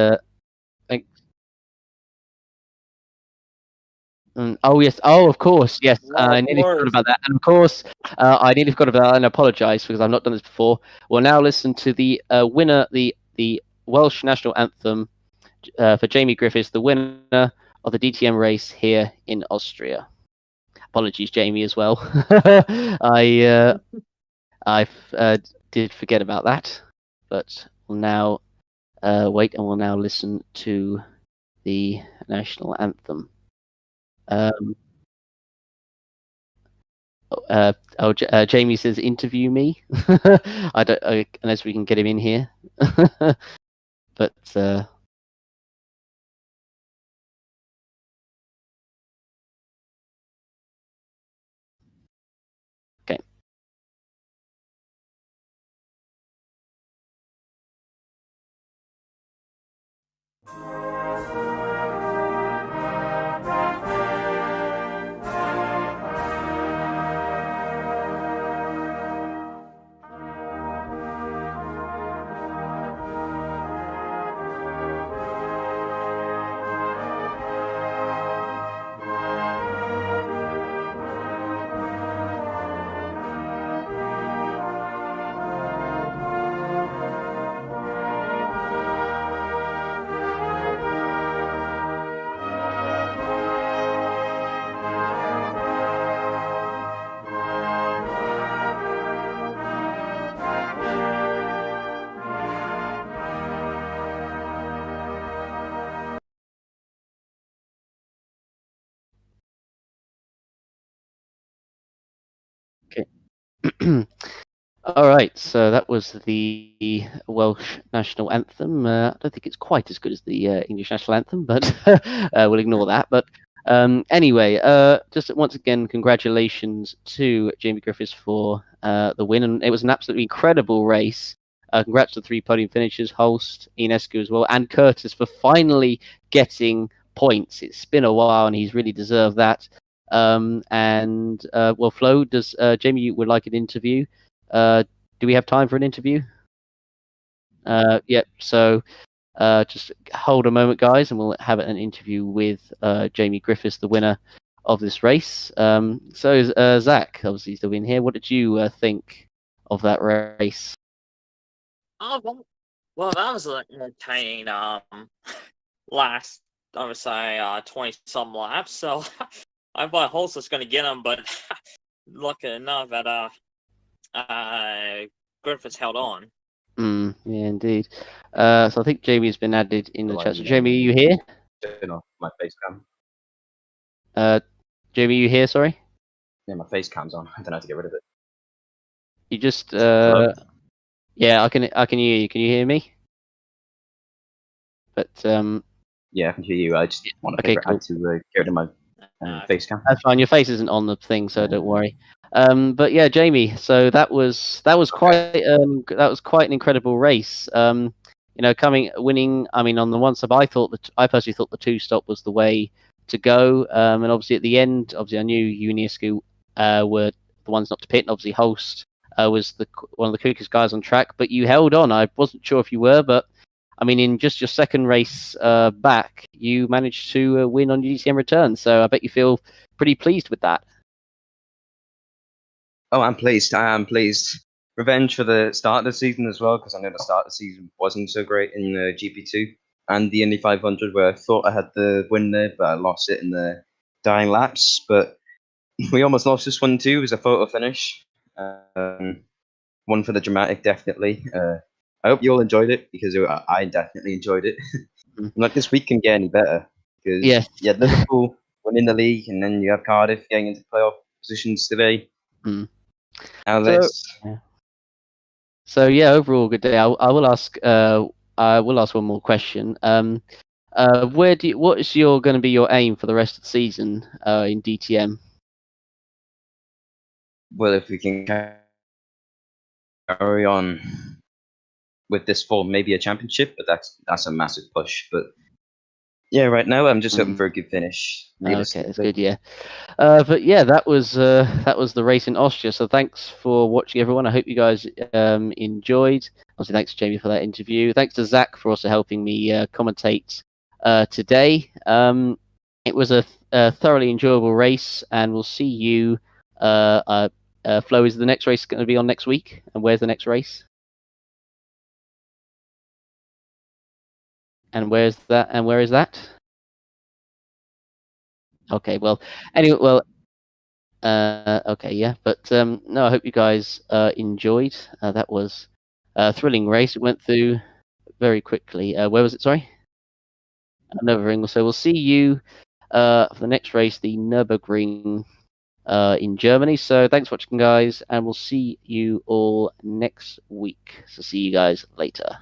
oh yes, of course, yes. I nearly forgot about that, and of course, I nearly forgot about that, and I apologise because I've not done this before. We'll now listen to the winner, the Welsh national anthem for Jamie Griffiths, the winner of the DTM race here in Austria. Apologies, Jamie, as well. I did forget about that, but we'll now wait, and we'll now listen to the national anthem. Jamie says interview me. I don't unless we can get him in here. But okay. All right, so that was the Welsh national anthem. I don't think it's quite as good as the English national anthem, but we'll ignore that. But anyway, just once again, congratulations to Jamie Griffiths for the win, and it was an absolutely incredible race. Congrats to the 3 podium finishers, Holst, Ionescu as well, and Curtis for finally getting points. It's been a while, and he's really deserved that. Well, Flo, does Jamie you would like an interview? Do we have time for an interview? Yep. So just hold a moment, guys, and we'll have an interview with Jamie Griffiths, the winner of this race. So Zach, obviously still being here. What did you think of that race? Oh, well, that was an entertaining last, I would say, 20-some laps. So I thought Holst was going to get him, but lucky enough that Griffiths held on. Yeah, indeed. So I think Jamie has been added in the chat. So Jamie, are you here? Turn off my face cam. Jamie, are you here? Sorry. Yeah, my face cam's on. I don't know how to get rid of it. You just Hello? yeah, I can hear you. Can you hear me? But Yeah, I can hear you. I just want to Okay, figure out how to get rid of my face cam. that's fine. Your face isn't on the thing, so don't worry. But yeah, Jamie. So that was quite an incredible race. You know, winning. I mean, on the one side, I personally thought the 2-stop was the way to go. And obviously at the end, obviously I knew Ionescu were the ones not to pit. And obviously Holst was one of the quickest guys on track, but you held on. I wasn't sure if you were, but I mean, in just your second race back, you managed to win on your DTM return. So I bet you feel pretty pleased with that. Oh, I'm pleased. I am pleased. Revenge for the start of the season as well, because I know the start of the season wasn't so great in the GP2 and the Indy 500, where I thought I had the win there, but I lost it in the dying laps. But we almost lost this one too. It was a photo finish. One for the dramatic, definitely. I hope you all enjoyed it, because I definitely enjoyed it. Like, this week can get any better, because Yeah. you had Liverpool winning the league, and then you have Cardiff getting into playoff positions today. Now So yeah, overall good day. I will ask one more question. What is going to be your aim for the rest of the season in DTM? Well, if we can carry on with this form, maybe a championship, but that's a massive push. But yeah, right now I'm just hoping for a good finish. Okay, that's good. Yeah, but yeah, that was the race in Austria. So thanks for watching, everyone. I hope you guys enjoyed. Obviously, thanks to Jamie for that interview. Thanks to Zach for also helping me commentate today. It was a thoroughly enjoyable race, and we'll see you. Flo, is the next race going to be on next week? And where's the next race? And where is that? Okay, well, anyway, okay, yeah, but no, I hope you guys enjoyed. That was a thrilling race. It went through very quickly. Where was it? Sorry, Nürburgring. So we'll see you for the next race, the Nürburgring in Germany. So thanks for watching, guys, and we'll see you all next week. So see you guys later.